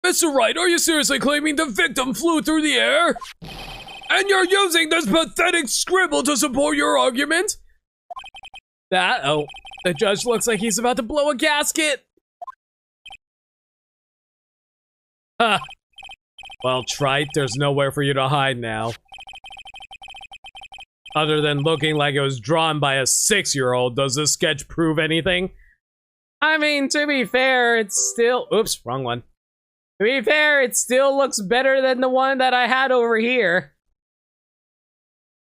Mr. Wright, are you seriously claiming the victim flew through the air? And you're using this pathetic scribble to support your argument? The judge looks like he's about to blow a gasket. Huh. Well, Trite, there's nowhere for you to hide now. Other than looking like it was drawn by a 6-year-old, does this sketch prove anything? I mean, to be fair, it's still... Oops, wrong one. To be fair, it still looks better than the one that I had over here.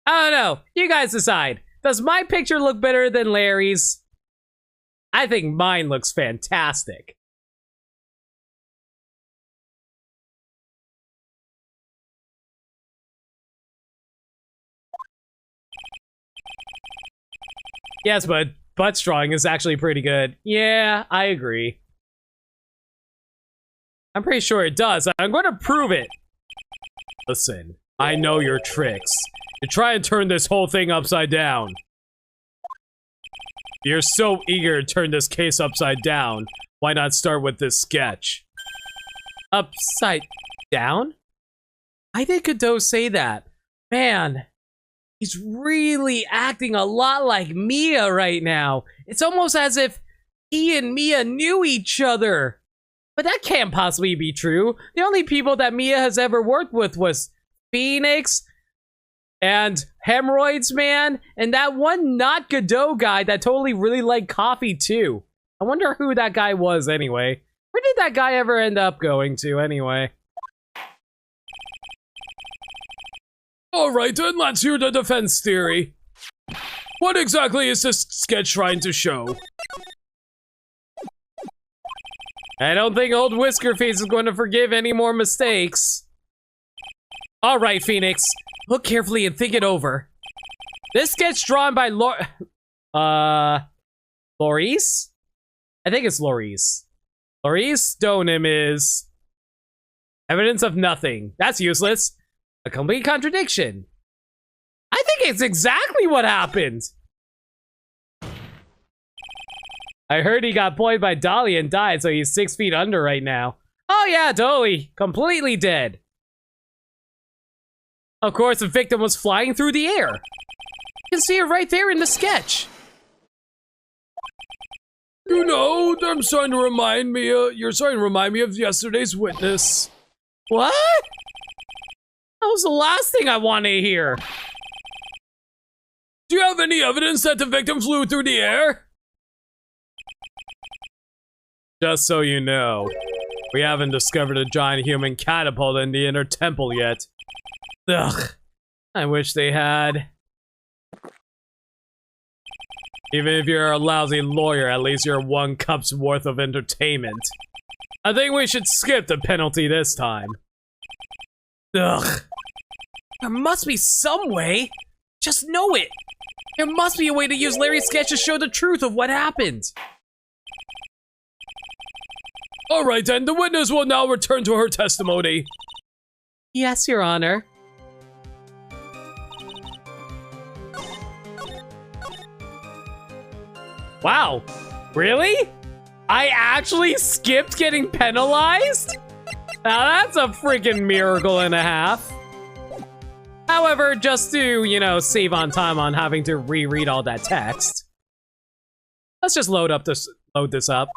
I don't know. You guys decide. Does my picture look better than Larry's? I think mine looks fantastic. Yes, but butt drawing is actually pretty good. Yeah, I agree. I'm pretty sure it does. I'm going to prove it. Listen, I know your tricks. You try and turn this whole thing upside down. You're so eager to turn this case upside down. Why not start with this sketch? Upside down? I think Godot say that. Man, he's really acting a lot like Mia right now. It's almost as if he and Mia knew each other. But that can't possibly be true. The only people that Mia has ever worked with was Phoenix and Hemorrhoids Man and that one not Godot guy that totally really liked coffee too. I wonder who that guy was anyway. Where did that guy ever end up going to anyway? Alright then, let's hear the defense theory. What exactly is this sketch trying to show? I don't think old Whiskerface is going to forgive any more mistakes. Alright, Phoenix. Look carefully and think it over. This sketch drawn by Laurice? I think it's Laurice. Laurice Stoneham is... evidence of nothing. That's useless. A complete contradiction. I think it's exactly what happened. I heard he got poisoned by Dolly and died, so he's 6 feet under right now. Oh yeah, totally. Completely dead. Of course, the victim was flying through the air. You can see it right there in the sketch. You know, you're starting to remind me of yesterday's witness. What? That was the last thing I want to hear. Do you have any evidence that the victim flew through the air? Just so you know, we haven't discovered a giant human catapult in the inner temple yet. Ugh, I wish they had. Even if you're a lousy lawyer, at least you're 1 cup's worth of entertainment. I think we should skip the penalty this time. Ugh. There must be some way. Just know it. There must be a way to use Larry's sketch to show the truth of what happened. Alright then, the witness will now return to her testimony. Yes, Your Honor. Wow, really? I actually skipped getting penalized? Now that's a freaking miracle and a half. However, just to, you know, save on time on having to reread all that text, let's just load this up.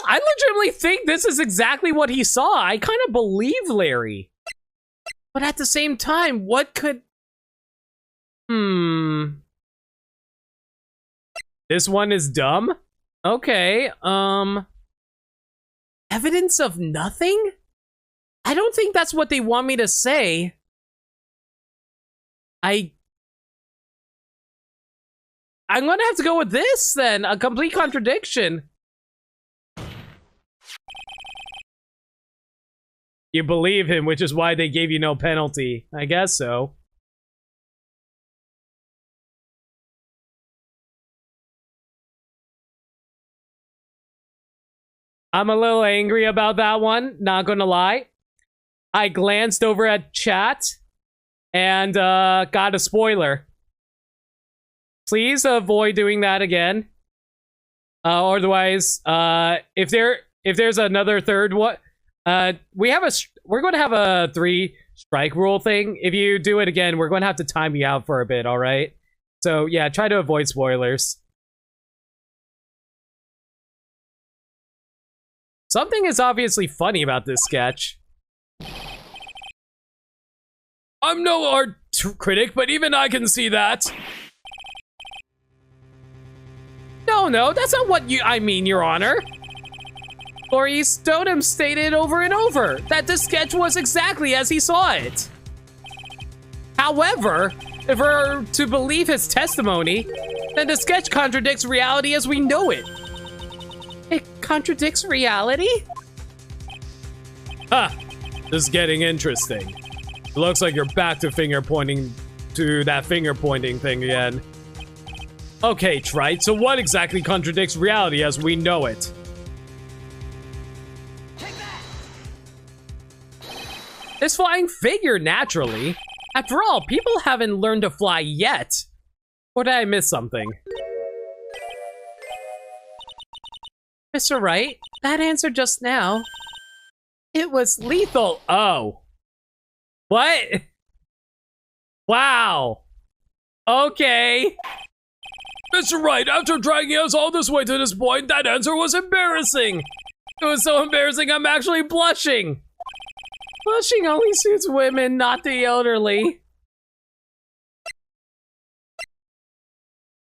I legitimately think this is exactly what he saw. I kind of believe Larry. But at the same time, what could... This one is dumb? Okay, evidence of nothing? I don't think that's what they want me to say. I'm gonna have to go with this, then. A complete contradiction. You believe him, which is why they gave you no penalty. I guess so. I'm a little angry about that one, not gonna lie. I glanced over at chat and got a spoiler. Please avoid doing that again. Otherwise, if there's another third one, we're going to have a 3 strike rule thing. If you do it again, we're going to have to time you out for a bit. All right. So yeah, try to avoid spoilers. Something is obviously funny about this sketch. I'm no art critic, but even I can see that. No, that's not what I mean, Your Honor. Laurie Stoneham stated over and over that the sketch was exactly as he saw it. However, if we're to believe his testimony, then the sketch contradicts reality as we know it. It contradicts reality? Huh. This is getting interesting. It looks like you're back to that finger pointing thing again. Okay, Trite, so what exactly contradicts reality as we know it? This flying figure, naturally. After all, people haven't learned to fly yet. Or did I miss something? Mr. Wright, that answer just now. It was lethal. Oh. What? Wow. Okay. Mr. Wright, after dragging us all this way to this point, that answer was embarrassing. It was so embarrassing, I'm actually blushing. Blushing only suits women, not the elderly.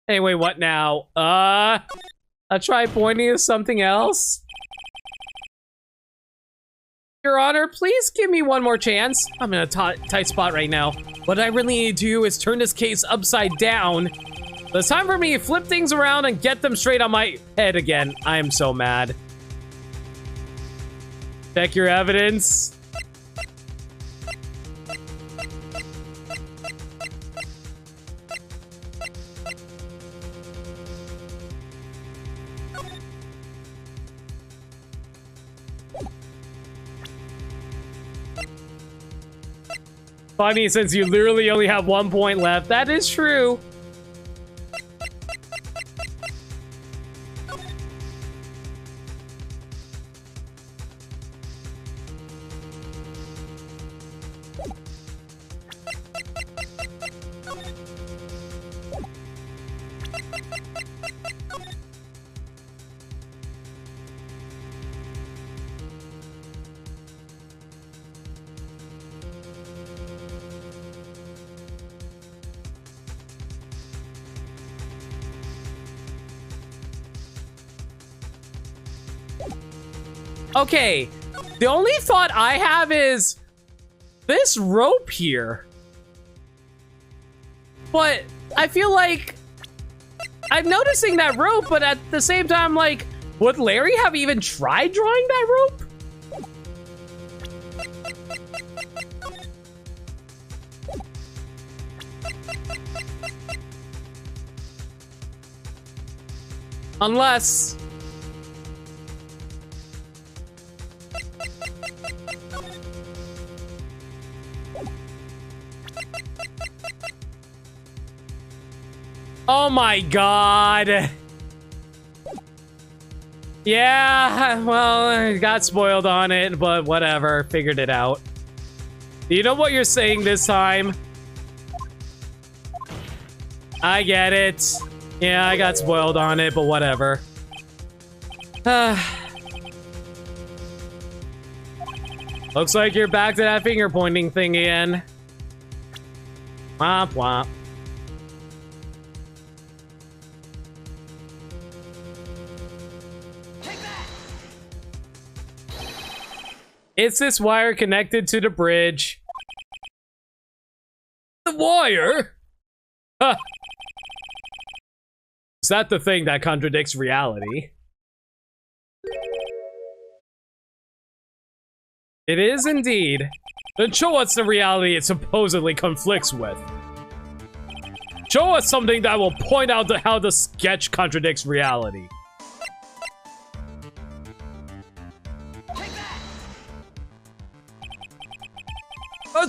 Anyway, what now? I'll try pointing to something else. Your Honor, please give me one more chance. I'm in a tight spot right now. What I really need to do is turn this case upside down. It's time for me to flip things around and get them straight on my head again. I am so mad. Check your evidence. Funny, since you literally only have 1 point left. That is true. Okay, the only thought I have is this rope here. But I feel like I'm noticing that rope, but at the same time, like, would Larry have even tried drawing that rope? Unless... Oh my god. Yeah, well, I got spoiled on it, but whatever. Figured it out. Do you know what you're saying this time? I get it. Yeah, I got spoiled on it, but whatever. Looks like you're back to that finger pointing thing again. Womp womp. It's this wire connected to the bridge. The wire? Huh. Is that the thing that contradicts reality? It is indeed. Then show us the reality it supposedly conflicts with. Show us something that will point out how the sketch contradicts reality.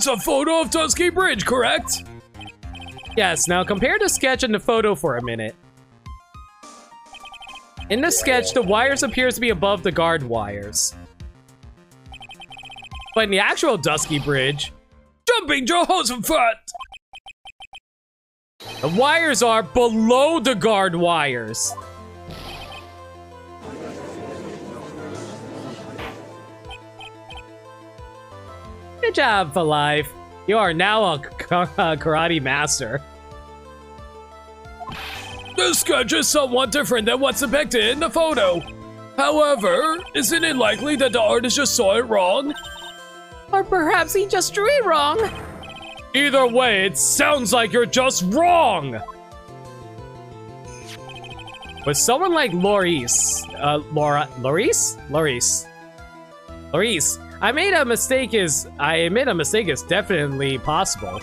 That's a photo of Dusky Bridge, correct? Yes, now compare the sketch and the photo for a minute. In the sketch, the wires appears to be above the guard wires. But in the actual Dusky Bridge, jumping Jehoshaphat! The wires are below the guard wires. Good job, For Life. You are now a karate master. This sketch is somewhat different than what's depicted in the photo. However, isn't it likely that the artist just saw it wrong? Or perhaps he just drew it wrong. Either way, it sounds like you're just wrong. With someone like Lorice, I admit a mistake is definitely possible.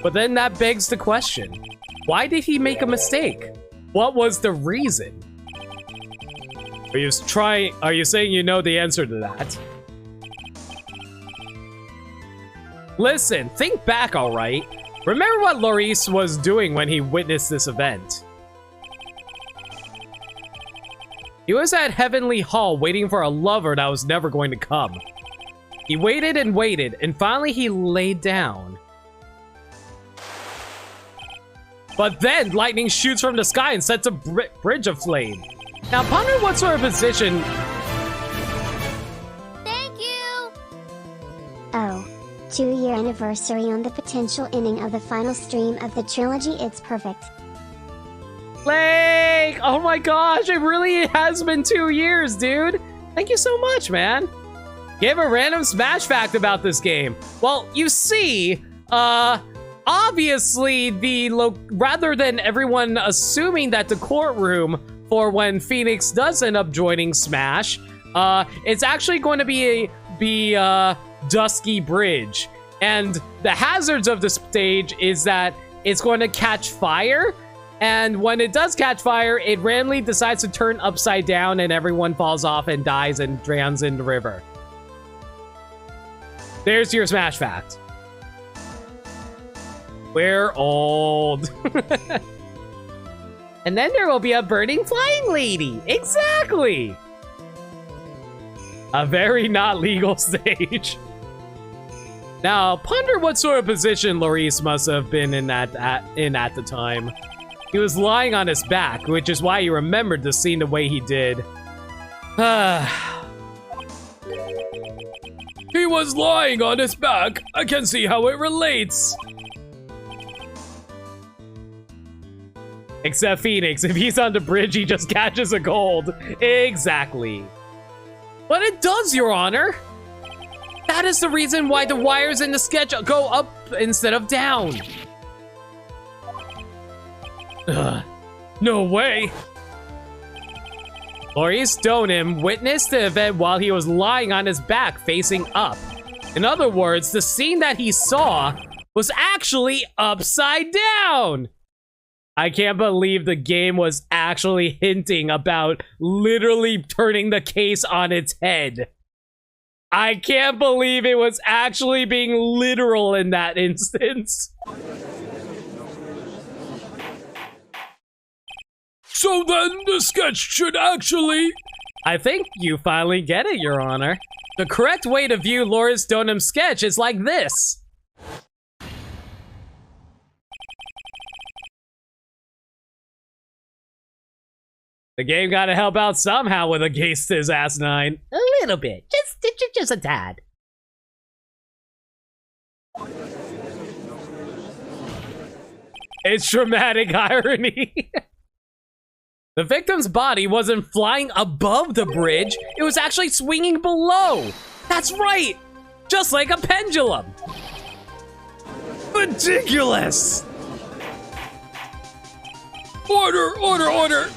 But then that begs the question. Why did he make a mistake? What was the reason? Are you saying you know the answer to that? Listen, think back, alright? Remember what Lorice was doing when he witnessed this event. He was at Heavenly Hall waiting for a lover that was never going to come. He waited and waited, and finally he laid down. But then, lightning shoots from the sky and sets a bridge aflame. Now, ponder what sort of position... Thank you! Oh, 2-year anniversary on the potential ending of the final stream of the trilogy. It's perfect. Blake! Oh my gosh, it really has been 2 years, dude! Thank you so much, man. Give a random Smash fact about this game. Well, you see, obviously, rather than everyone assuming that the courtroom for when Phoenix does end up joining Smash, it's actually going to be Dusky Bridge. And the hazards of the stage is that it's going to catch fire, and when it does catch fire, it randomly decides to turn upside down and everyone falls off and dies and drowns in the river. There's your Smash fact. We're old. And then there will be a burning flying lady. Exactly. A very not legal stage. Now, ponder what sort of position Lorice must have been in at the time. He was lying on his back, which is why he remembered the scene the way he did. He was lying on his back. I can see how it relates. Except Phoenix, if he's on the bridge, he just catches a gold. Exactly. But it does, Your Honor. That is the reason why the wires in the sketch go up instead of down. No way. Lorice Stoneham witnessed the event while he was lying on his back facing up. In other words, the scene that he saw was actually upside down. I can't believe the game was actually hinting about literally turning the case on its head. I can't believe it was actually being literal in that instance. So then the sketch should actually... I think you finally get it, Your Honor. The correct way to view Lorice Stoneham's sketch is like this. The game gotta help out somehow with Against His Asinine. A little bit. Just a tad. It's dramatic irony. The victim's body wasn't flying above the bridge. It was actually swinging below. That's right. Just like a pendulum. Ridiculous. Order, order, order.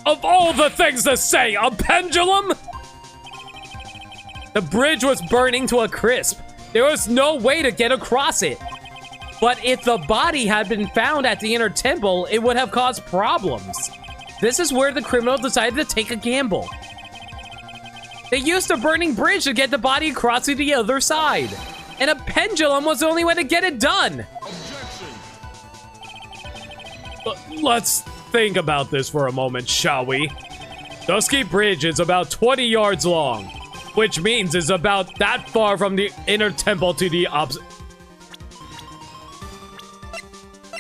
Of all the things to say, a pendulum? The bridge was burning to a crisp. There was no way to get across it. But if the body had been found at the inner temple, it would have caused problems. This is where the criminal decided to take a gamble. They used a burning bridge to get the body across to the other side. and a pendulum was the only way to get it done. Let's think about this for a moment, shall we? Dusky Bridge is about 20 yards long, which means it's about that far from the inner temple to the opposite.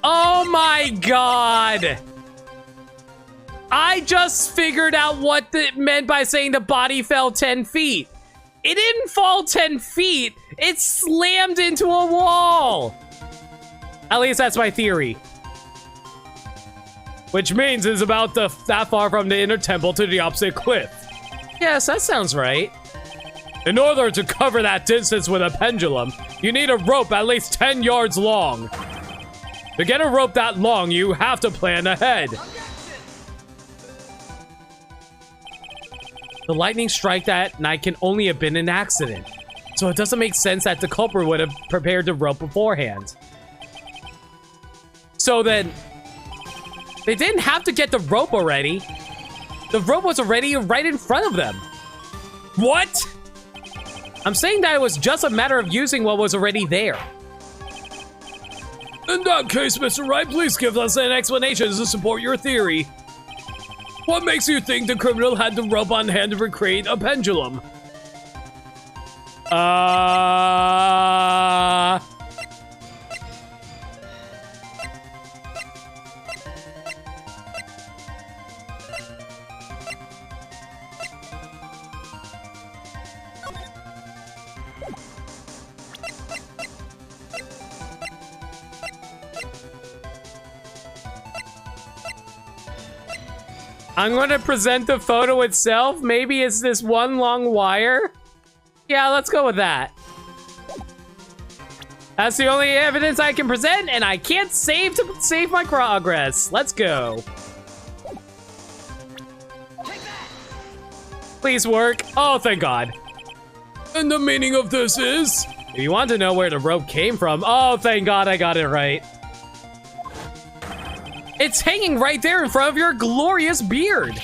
Oh my god! I just figured out what it meant by saying the body fell 10 feet. It didn't fall 10 feet. It slammed into a wall. At least that's my theory. Which means it's about that far from the inner temple to the opposite cliff. Yes, that sounds right. In order to cover that distance with a pendulum, you need a rope at least 10 yards long. To get a rope that long, you have to plan ahead. The lightning strike that night can only have been an accident, so it doesn't make sense that the culprit would have prepared the rope beforehand. So then, they didn't have to get the rope already. The rope was already right in front of them. What? I'm saying that it was just a matter of using what was already there. In that case, Mr. Wright, please give us an explanation to support your theory. What makes you think the criminal had the rope on hand to recreate a pendulum? I'm gonna present the photo itself. Maybe it's this one long wire. Yeah, let's go with that. That's the only evidence I can present, and I can't save to save my progress. Let's go. Please work. Oh, thank God. And the meaning of this is? If you want to know where the rope came from, oh, thank God I got it right. It's hanging right there in front of your glorious beard.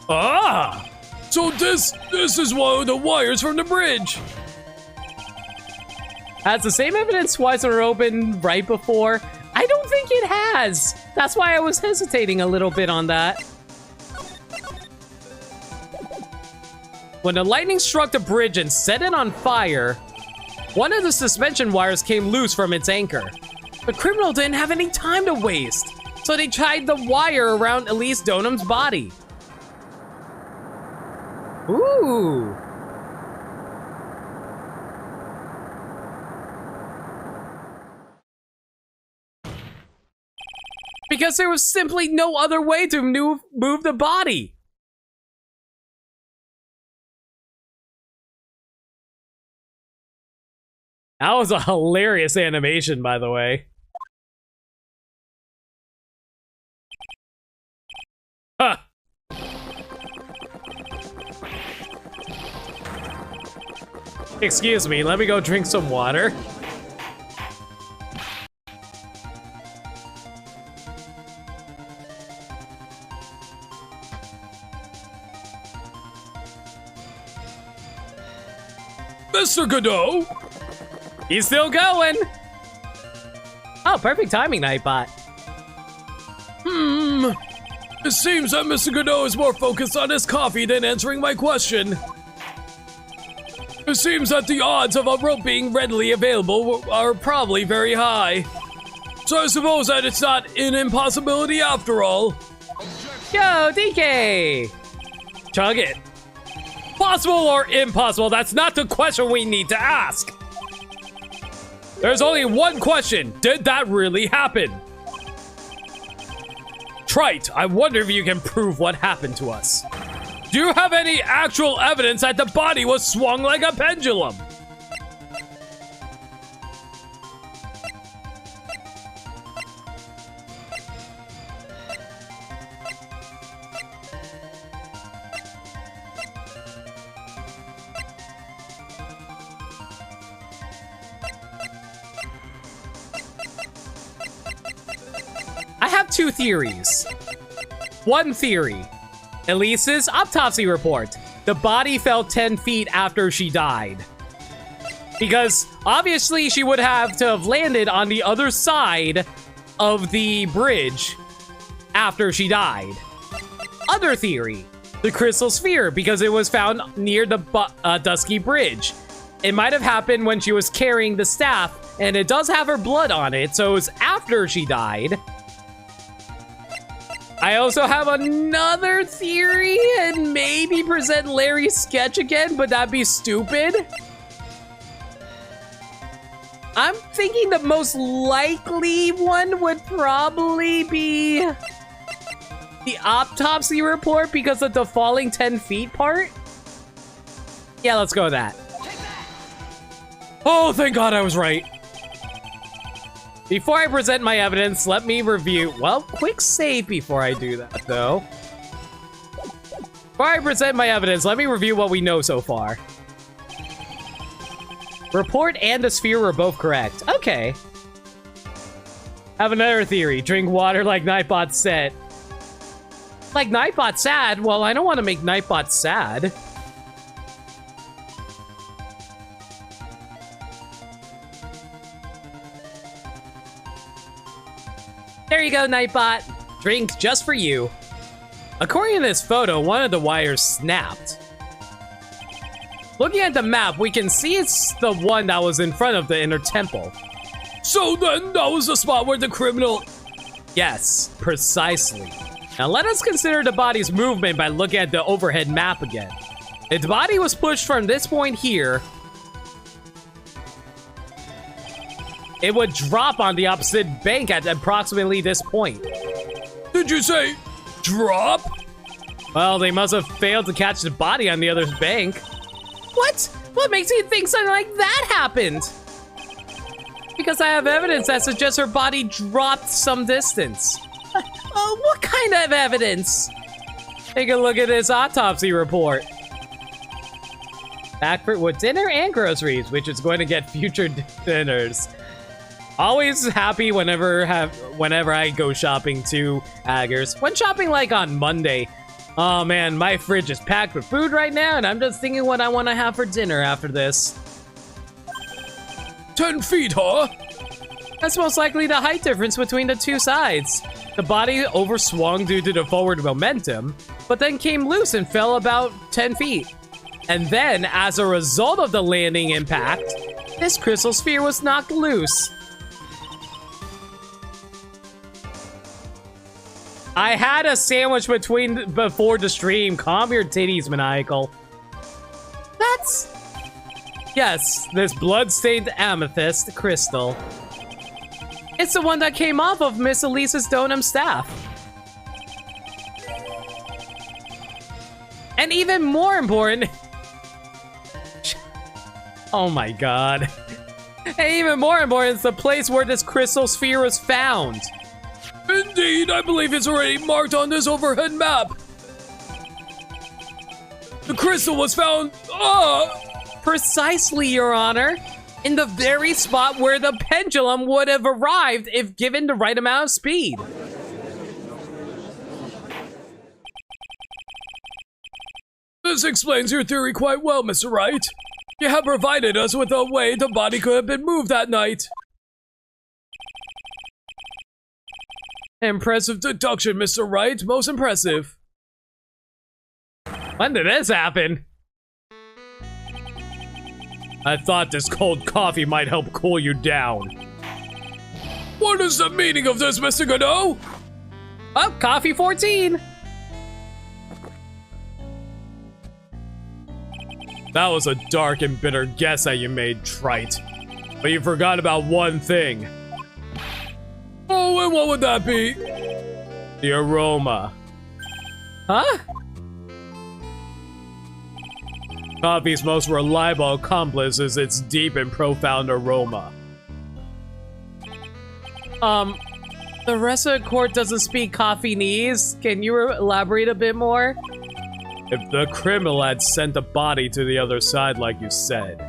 Ah! So this is one of the wires from the bridge. Has the same evidence twice were opened right before? I don't think it has. That's why I was hesitating a little bit on that. When the lightning struck the bridge and set it on fire, one of the suspension wires came loose from its anchor. The criminal didn't have any time to waste, so they tied the wire around Elise Donham's body. Ooh. Because there was simply no other way to move the body. That was a hilarious animation, by the way. Huh. Excuse me, let me go drink some water. Mr. Godot? He's still going. Oh, perfect timing, Nightbot. It seems that Mr. Godot is more focused on his coffee than answering my question. It seems that the odds of a rope being readily available are probably very high. So I suppose that it's not an impossibility after all. Yo, DK! Chug it. Possible or impossible, that's not the question we need to ask. There's only one question. Did that really happen? Trite, I wonder if you can prove what happened to us. Do you have any actual evidence that the body was swung like a pendulum? I have two theories. One theory. Elise's autopsy report. The body fell 10 feet after she died. Because obviously she would have to have landed on the other side of the bridge after she died. Other theory, the crystal sphere, because it was found near the Dusky Bridge. It might have happened when she was carrying the staff, and it does have her blood on it, so it was after she died. I also have another theory, and maybe present Larry's sketch again, but that'd be stupid. I'm thinking the most likely one would probably be the autopsy report because of the falling 10 feet part. Yeah, let's go with that. Oh, thank God I was right. Before I present my evidence, let me review. Well, quick save before I do that, though. Before I present my evidence, let me review what we know so far. Report and the sphere were both correct. Okay. Have another theory. Drink water like Nightbot said. Like Nightbot sad? Well, I don't want to make Nightbot sad. There you go, Nightbot. Drink just for you. According to this photo, one of the wires snapped. Looking at the map, we can see it's the one that was in front of the inner temple. So then, that was the spot where the criminal... Yes, precisely. Now let us consider the body's movement by looking at the overhead map again. If the body was pushed from this point here, it would drop on the opposite bank at approximately this point. Did you say drop? Well, they must have failed to catch the body on the other bank. What? What makes you think something like that happened? Because I have evidence that suggests her body dropped some distance. What kind of evidence? Take a look at this autopsy report. Back for with dinner and groceries, which is going to get future dinners. Always happy whenever I go shopping to Aggers. When shopping like on Monday. Oh man, my fridge is packed with food right now, and I'm just thinking what I want to have for dinner after this. 10 feet, huh? That's most likely the height difference between the two sides. The body overswung due to the forward momentum, but then came loose and fell about 10 feet. And then, as a result of the landing impact, this crystal sphere was knocked loose. I had a sandwich before the stream. Calm your titties, Maniacal. That's... Yes, this blood-stained amethyst crystal. It's the one that came off of Miss Elisa's Donum staff. And even more important... Oh my god. And even more important, it's the place where this crystal sphere was found. Indeed, I believe it's already marked on this overhead map. The crystal was found... Precisely, Your Honor. In the very spot where the pendulum would have arrived if given the right amount of speed. This explains your theory quite well, Mr. Wright. You have provided us with a way the body could have been moved that night. Impressive deduction, Mr. Wright. Most impressive. When did this happen? I thought this cold coffee might help cool you down. What is the meaning of this, Mr. Godot? Oh, coffee 14. That was a dark and bitter guess that you made, Trite. But you forgot about one thing. Oh, and what would that be? The aroma. Huh? Coffee's most reliable accomplice is its deep and profound aroma. The rest of the court doesn't speak Coffeenese. Can you elaborate a bit more? If the criminal had sent the body to the other side like you said,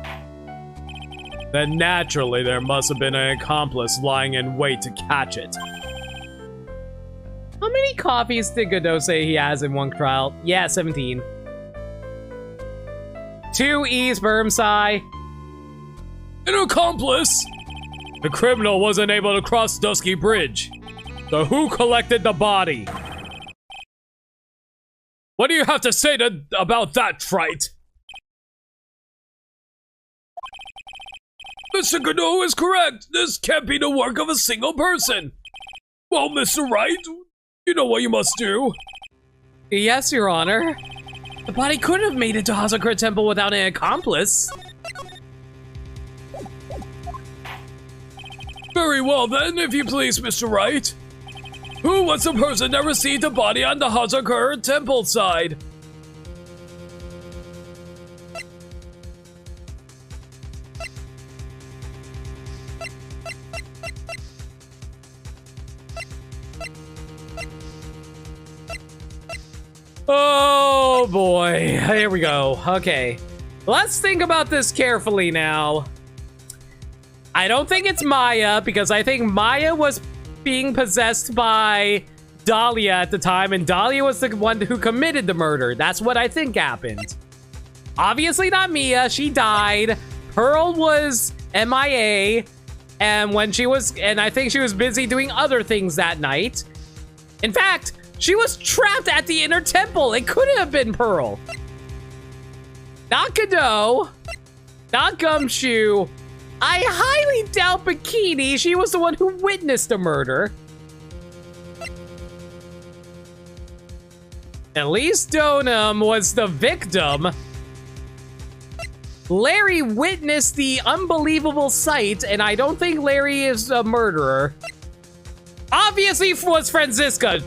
then naturally there must have been an accomplice lying in wait to catch it. How many coffees did Godot say he has in one trial? Yeah, 17. 2 E sperm sigh. An accomplice? The criminal wasn't able to cross Dusky Bridge. So who collected the body? What do you have to say about that, Trite? Mr. Godot is correct. This can't be the work of a single person. Well, Mr. Wright, you know what you must do. Yes, Your Honor. The body couldn't have made it to Hazakura Temple without an accomplice. Very well then, if you please, Mr. Wright. Who was the person that received the body on the Hazakura Temple side? Oh boy, here we go. Okay, let's think about this carefully now. I don't think it's Maya, because I think Maya was being possessed by Dahlia at the time, and Dahlia was the one who committed the murder. That's what I think happened. Obviously not Mia, she died. Pearl was MIA, and I think she was busy doing other things that night. In fact, she was trapped at the inner temple. It couldn't have been Pearl. Not Godot. Not Gumshoe. I highly doubt Bikini. She was the one who witnessed the murder. At least Donum was the victim. Larry witnessed the unbelievable sight, and I don't think Larry is a murderer. Obviously it was Franziska.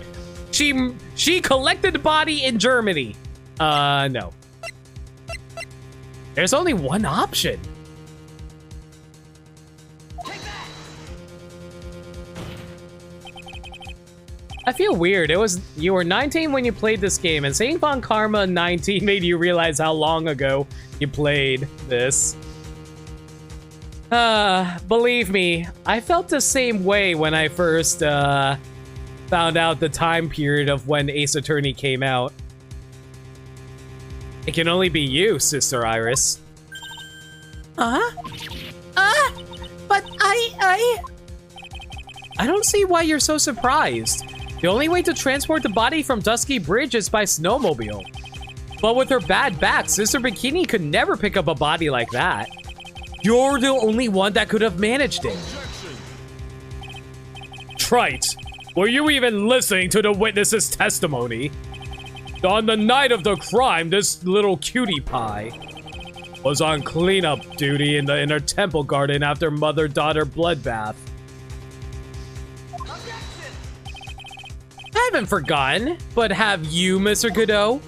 She collected the body in Germany. No. There's only one option. I feel weird. You were 19 when you played this game, and saying Von Karma 19 made you realize how long ago you played this. Believe me, I felt the same way when I first found out the time period of when Ace Attorney came out. It can only be you, Sister Iris. But I don't see why you're so surprised. The only way to transport the body from Dusky Bridge is by snowmobile. But with her bad back, Sister Bikini could never pick up a body like that. You're the only one that could have managed it. Trite, were you even listening to the witness's testimony? On the night of the crime, this little cutie pie was on cleanup duty in the inner temple garden after mother-daughter bloodbath. I haven't forgotten, but have you, Mr. Godot?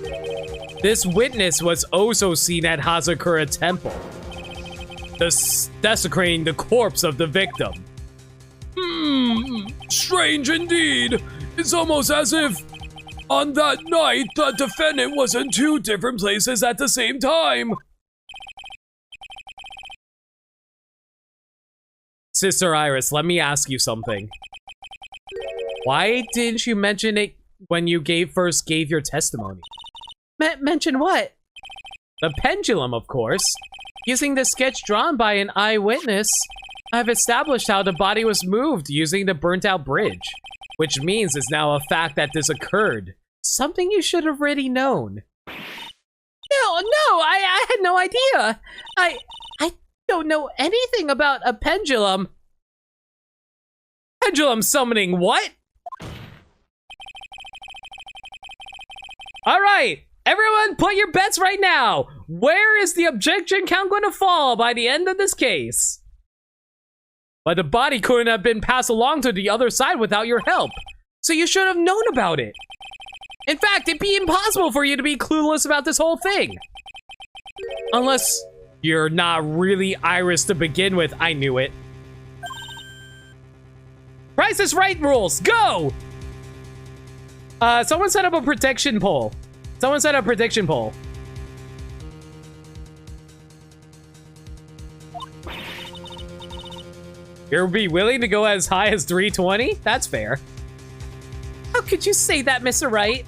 This witness was also seen at Hazakura Temple, desecrating the corpse of the victim. Strange indeed. It's almost as if on that night the defendant was in two different places at the same time. Sister Iris, let me ask you something. Why didn't you mention it when you first gave your testimony? Mention what? The pendulum, of course. Using the sketch drawn by an eyewitness, I've established how the body was moved using the burnt-out bridge, which means it's now a fact that this occurred. Something you should have already known. No, I had no idea. I don't know anything about a pendulum. Pendulum summoning what? All right, everyone put your bets right now. Where is the objection count going to fall by the end of this case? But the body couldn't have been passed along to the other side without your help, so you should have known about it. In fact, it'd be impossible for you to be clueless about this whole thing. Unless you're not really Iris to begin with. I knew it. Price is Right rules, go! Someone set up a prediction poll. Someone set up a prediction poll. You'll be willing to go as high as 320? That's fair. How could you say that, Mr. Wright?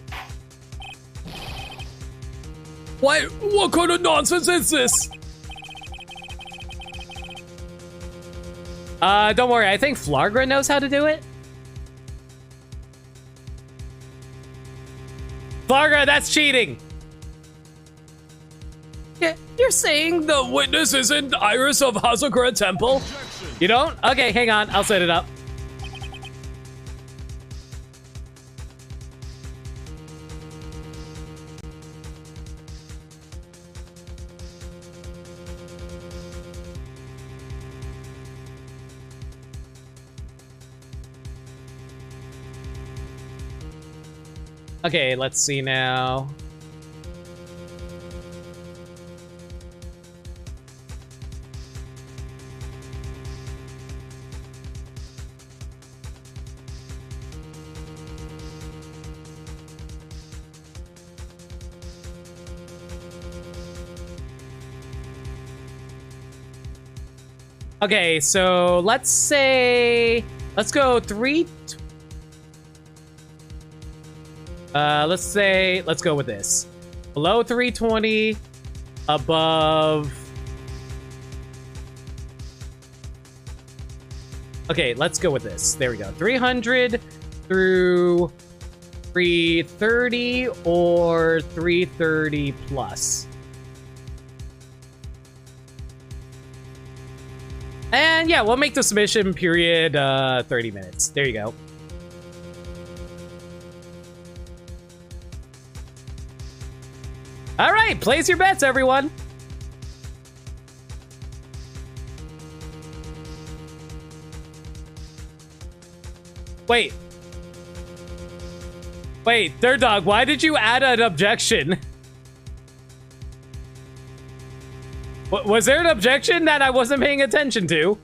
What kind of nonsense is this? Don't worry. I think Flargra knows how to do it. Flargra, that's cheating. Yeah, you're saying the witness isn't Iris of Hazakura Temple? You don't? Okay, hang on. I'll set it up. Okay, let's see now. Okay, so let's say, let's go let's go with this. Below 320, above. Okay, let's go with this. There we go. 300 through 330 or 330 plus. And yeah, we'll make the submission period 30 minutes. There you go. All right, place your bets, everyone. Wait, Third Dog, why did you add an objection? Was there an objection that I wasn't paying attention to?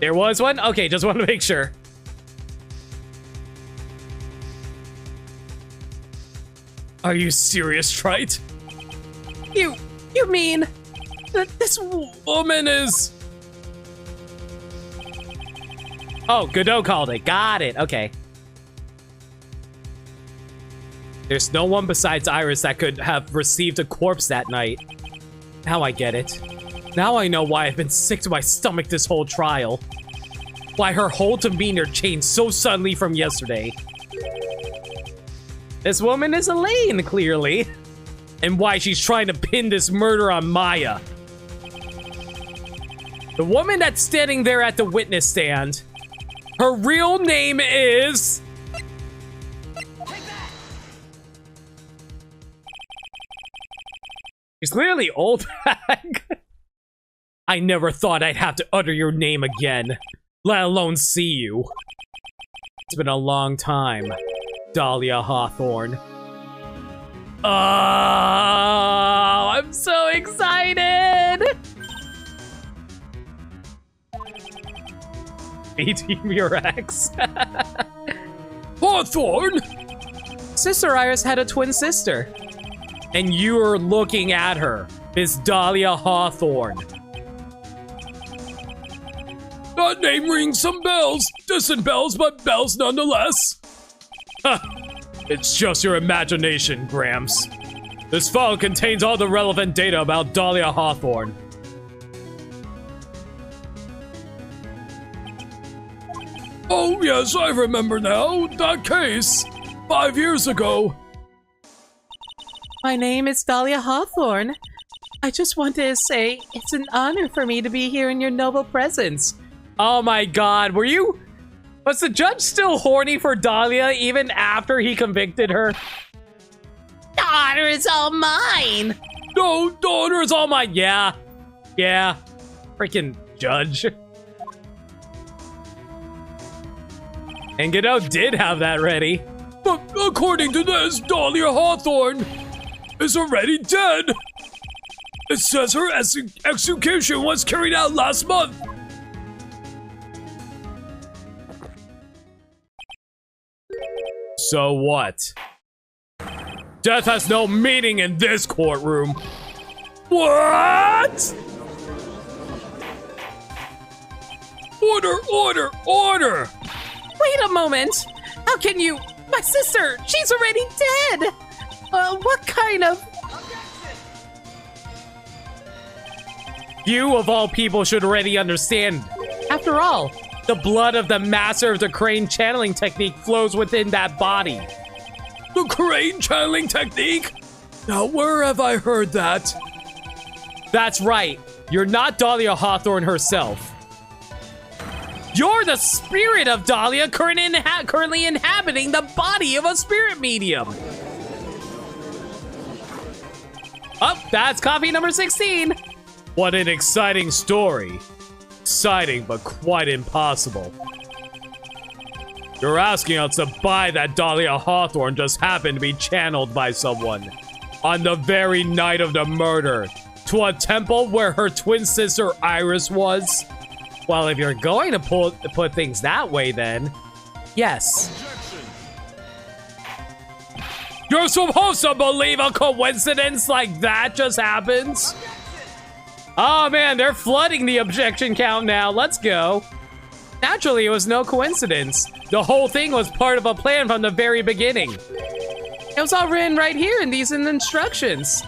There was one? Okay, just want to make sure. Are you serious, Trite? You mean that this woman is... Oh, Godot called it. Got it. Okay. There's no one besides Iris that could have received a corpse that night. Now I get it. Now I know why I've been sick to my stomach this whole trial. Why her whole demeanor changed so suddenly from yesterday. This woman is Elaine, clearly. And why she's trying to pin this murder on Maya. The woman that's standing there at the witness stand, her real name is... She's clearly old bag. I never thought I'd have to utter your name again, let alone see you. It's been a long time, Dahlia Hawthorne. Oh, I'm so excited! A-Team your ex. Hawthorne! Sister Iris had a twin sister. And you're looking at her, Miss Dahlia Hawthorne. That name rings some bells. Distant bells, but bells nonetheless. Huh. It's just your imagination, Gramps. This file contains all the relevant data about Dahlia Hawthorne. Oh, yes, I remember now. That case. 5 years ago. My name is Dahlia Hawthorne. I just wanted to say it's an honor for me to be here in your noble presence. Oh my god, was the judge still horny for Dahlia even after he convicted her? The honor is all mine. No, the honor is all mine. Yeah. Freaking judge. And Godot did have that ready. But according to this, Dahlia Hawthorne is already dead. It says her execution was carried out last month. So what? Death has no meaning in this courtroom. What? Order! Wait a moment. How can you? My sister, she's already dead. What kind of... You of all people should already understand. After all, the blood of the master of the crane channeling technique flows within that body. The crane channeling technique? Now where have I heard that? That's right. You're not Dahlia Hawthorne herself. You're the spirit of Dahlia currently inhabiting the body of a spirit medium. Oh, that's coffee number 16. What an exciting story. Exciting, but quite impossible. You're asking us to buy that Dahlia Hawthorne just happened to be channeled by someone on the very night of the murder to a temple where her twin sister Iris was? Well, if you're going to put things that way, then yes. You're supposed to believe a coincidence like that just happens? Oh man, they're flooding the objection count now. Let's go. Naturally, it was no coincidence. The whole thing was part of a plan from the very beginning. It was all written right here in these instructions.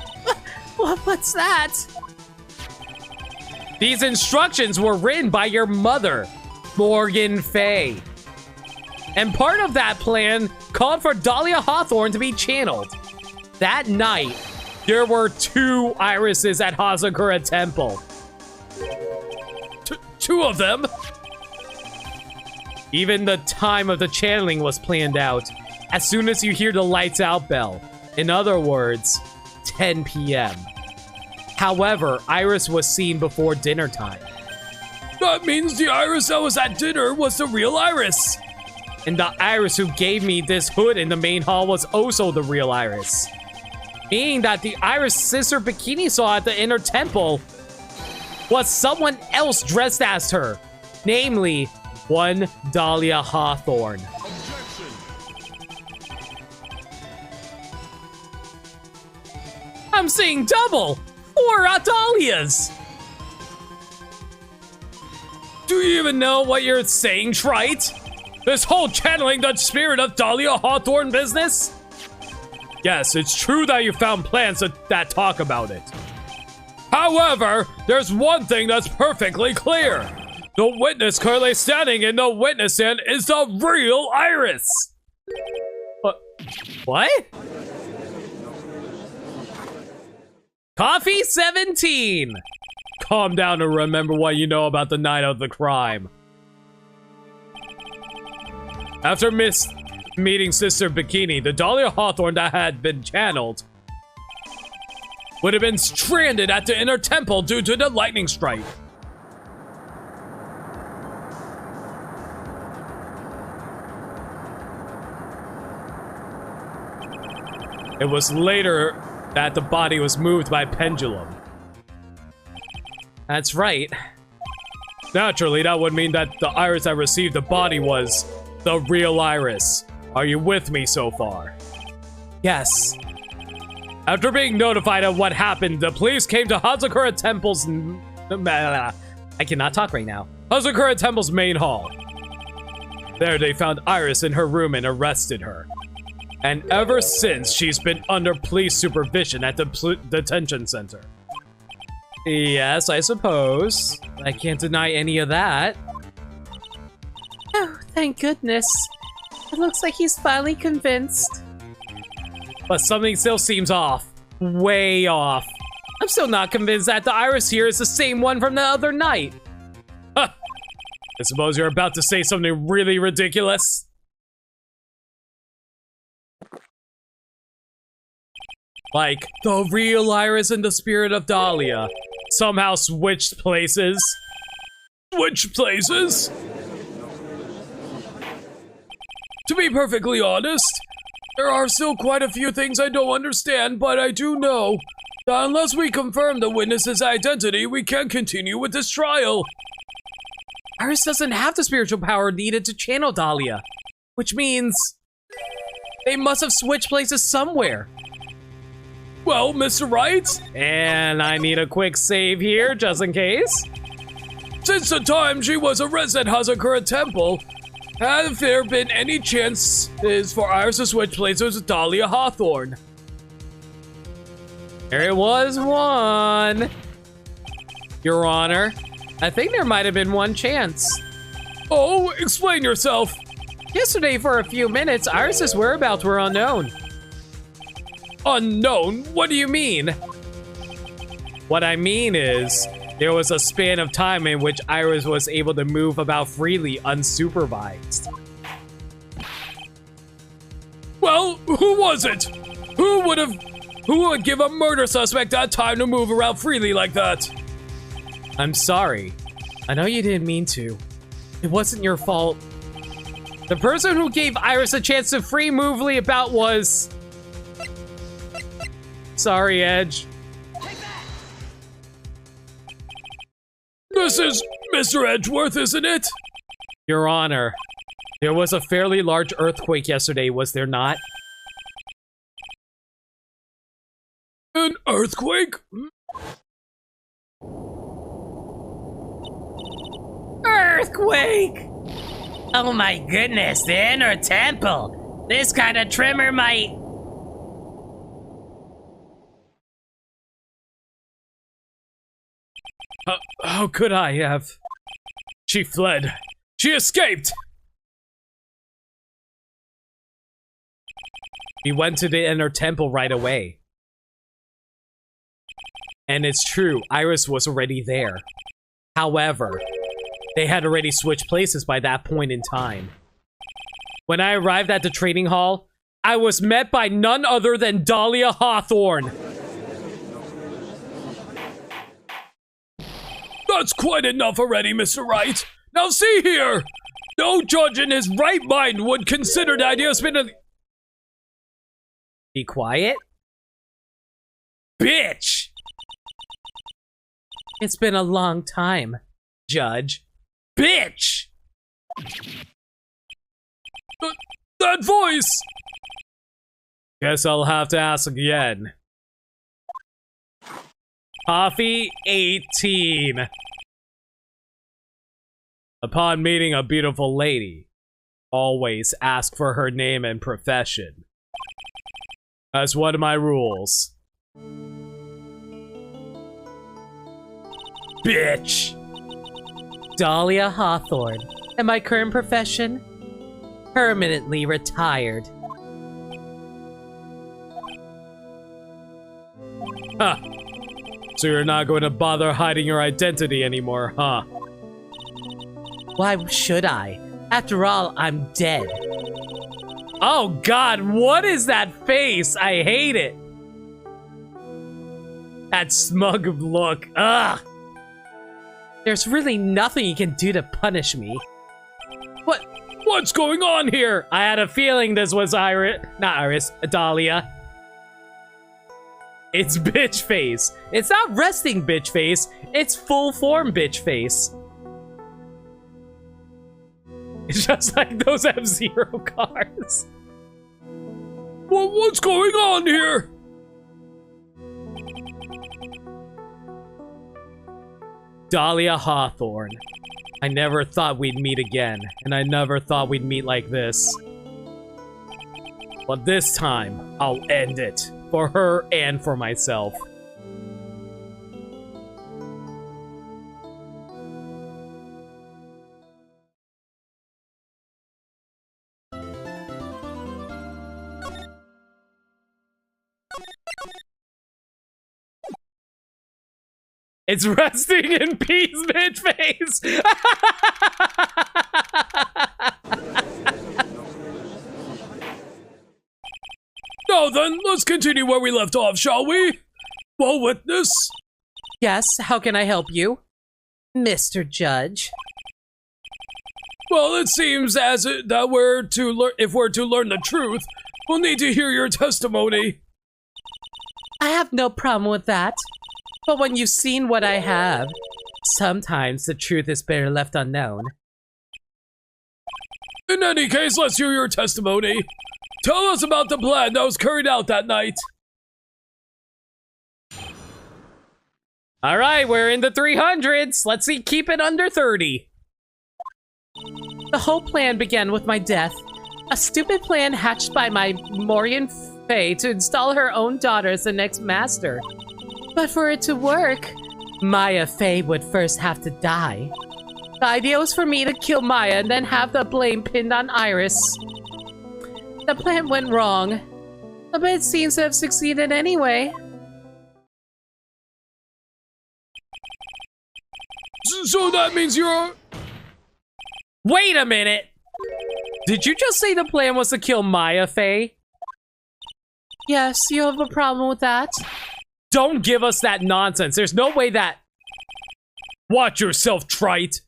What's that? These instructions were written by your mother, Morgan Fay. And part of that plan called for Dahlia Hawthorne to be channeled. That night, there were 2 irises at Hazakura Temple. Two of them? Even the time of the channeling was planned out. As soon as you hear the lights out bell. In other words, 10 p.m. However, Iris was seen before dinner time. That means the Iris that was at dinner was the real Iris. And the Iris who gave me this hood in the main hall was also the real Iris. Meaning that the Iris sister Bikini saw at the inner temple was someone else dressed as her. Namely, one Dahlia Hawthorne. I'm seeing double! 4 Dahlias! Do you even know what you're saying, Trite? This whole channeling the spirit of Dahlia Hawthorne business? Yes, it's true that you found plans that talk about it. However, there's one thing that's perfectly clear. The witness currently standing in the witness stand is the real Iris. What? Coffee 17. Calm down and remember what you know about the night of the crime. After meeting Sister Bikini, the Dahlia Hawthorne that had been channeled would have been stranded at the inner temple due to the lightning strike. It was later that the body was moved by pendulum. That's right. Naturally, that would mean that the Iris that received the body was the real Iris. Are you with me so far? Yes. After being notified of what happened, the police came to Hazakura Temple's... I cannot talk right now. Hazakura Temple's main hall. There they found Iris in her room and arrested her. And ever since, she's been under police supervision at the detention center. Yes, I suppose. I can't deny any of that. Oh, thank goodness. It looks like he's finally convinced. But something still seems off. Way off. I'm still not convinced that the Iris here is the same one from the other night. Huh. I suppose you're about to say something really ridiculous. Like, the real Iris and the spirit of Dahlia somehow switched places. Switched places? To be perfectly honest, there are still quite a few things I don't understand, but I do know that unless we confirm the witness's identity, we can't continue with this trial. Iris doesn't have the spiritual power needed to channel Dahlia, which means they must have switched places somewhere. Well, Mr. Wright? And I need a quick save here, just in case. Since the time she was arrested at Hazakura Temple, have there been any chances for Iris to switch places with Dahlia Hawthorne? There was one. Your Honor, I think there might have been one chance. Oh, explain yourself. Yesterday, for a few minutes, Iris's whereabouts were unknown. Unknown? What do you mean? What I mean is, there was a span of time in which Iris was able to move about freely unsupervised. Well, who was it? Who would give a murder suspect that time to move around freely like that? I'm sorry. I know you didn't mean to. It wasn't your fault. The person who gave Iris a chance to free movely about was... Sorry, Edge. This is Mr. Edgeworth, isn't it? Your Honor, there was a fairly large earthquake yesterday, was there not? An earthquake? Earthquake! Oh my goodness, the inner temple! This kind of tremor might... How could I have? She fled. She escaped! We went to the inner temple right away. And it's true, Iris was already there. However, they had already switched places by that point in time. When I arrived at the training hall, I was met by none other than Dahlia Hawthorne. That's quite enough already, Mr. Wright. Now see here! No judge in his right mind would consider the idea of spending... Be quiet? Bitch! It's been a long time, Judge. Bitch! That voice! Guess I'll have to ask again. Coffee 18. Upon meeting a beautiful lady, always ask for her name and profession. That's one of my rules. Bitch! Dahlia Hawthorne, and my current profession? Permanently retired. Huh. So you're not going to bother hiding your identity anymore, huh? Why should I? After all, I'm dead. Oh God, what is that face? I hate it. That smug look, ugh. There's really nothing you can do to punish me. What's going on here? I had a feeling this was Dahlia. It's bitch face. It's not resting bitch face. It's full form bitch face. It's just like those F-Zero cars. What's going on here? Dahlia Hawthorne. I never thought we'd meet again, and I never thought we'd meet like this. But this time, I'll end it. For her and for myself. It's resting in peace, bitch face! Now then, let's continue where we left off, shall we? Well, witness? Yes, how can I help you? Mr. Judge. Well, it seems as that if we're to learn the truth, we'll need to hear your testimony. I have no problem with that. But when you've seen what I have, sometimes the truth is better left unknown. In any case, let's hear your testimony. Tell us about the plan that was carried out that night. Alright, we're in the 300s. Let's see, keep it under 30. The whole plan began with my death. A stupid plan hatched by my Morian Fae to install her own daughter as the next master. But for it to work, Maya Fey would first have to die. The idea was for me to kill Maya and then have the blame pinned on Iris. The plan went wrong, but it seems to have succeeded anyway. So that means you're... Wait a minute! Did you just say the plan was to kill Maya Fey? Yes, you have a problem with that? Don't give us that nonsense. There's no way that... Watch yourself, trite.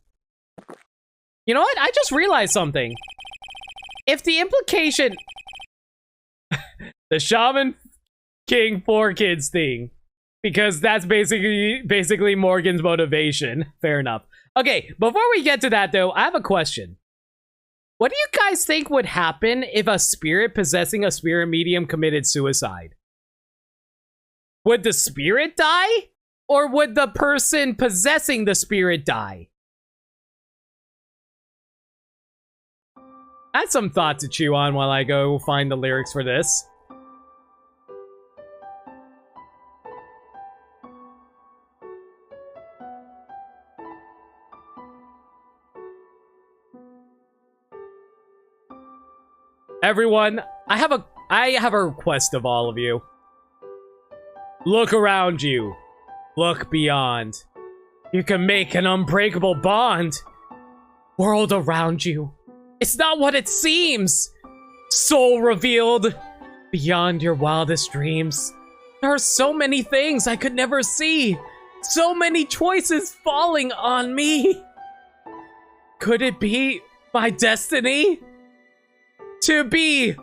You know what? I just realized something. If the implication... the Shaman King 4 Kids thing. Because that's basically Morgan's motivation. Fair enough. Okay, before we get to that though, I have a question. What do you guys think would happen if a spirit possessing a spirit medium committed suicide? Would the spirit die? Or would the person possessing the spirit die? That's some thought to chew on while I go find the lyrics for this. Everyone, I have a request of all of you. Look around you. Look beyond. You can make an unbreakable bond. World around you. It's not what it seems. Soul revealed. Beyond your wildest dreams. There are so many things I could never see. So many choices falling on me. Could it be my destiny? To be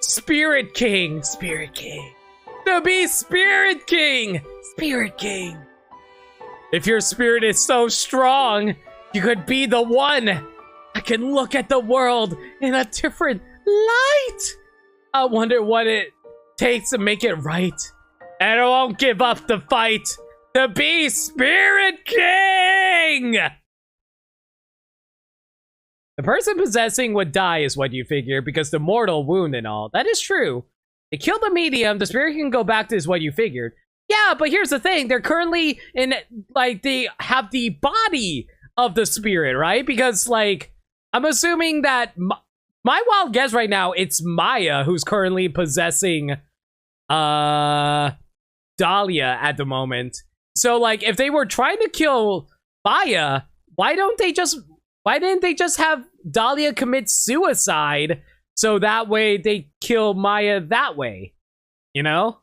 Spirit King. Spirit King. To be Spirit King. Spirit King. If your spirit is so strong, you could be the one. I can look at the world in a different light. I wonder what it takes to make it right. And I won't give up the fight to be Spirit King. The person possessing would die is what you figure because the mortal wound and all. That is true. They killed the medium, the spirit can go back to is what you figured. Yeah, but here's the thing. They're currently in, like, they have the body of the spirit, right? Because, like, I'm assuming that my wild guess right now, it's Maya who's currently possessing Dahlia at the moment. So, like, if they were trying to kill Maya, why didn't they just have Dahlia commit suicide so that way they kill Maya that way? You know?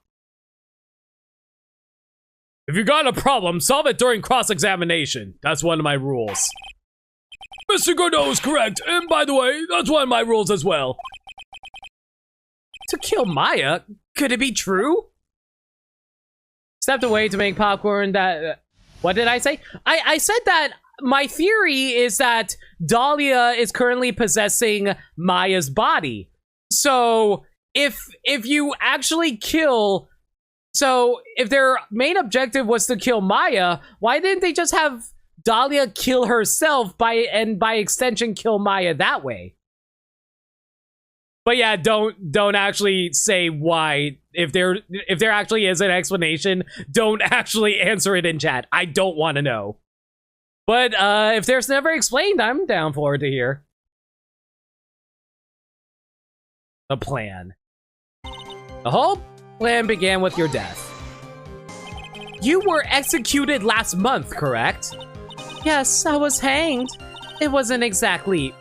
If you got a problem, solve it during cross-examination. That's one of my rules. Mr. Godot is correct, and by the way, that's one of my rules as well. To kill Maya? Could it be true? Stepped away to make popcorn that... what did I say? I said that my theory is that Dahlia is currently possessing Maya's body. So, if you actually kill... So, if their main objective was to kill Maya, why didn't they just have Dahlia kill herself and by extension kill Maya that way? But yeah, don't actually say why. If there actually is an explanation, don't actually answer it in chat. I don't want to know. But if there's never explained, I'm down for it to hear. The plan. The whole plan began with your death. You were executed last month, correct? Yes, I was hanged. It wasn't exactly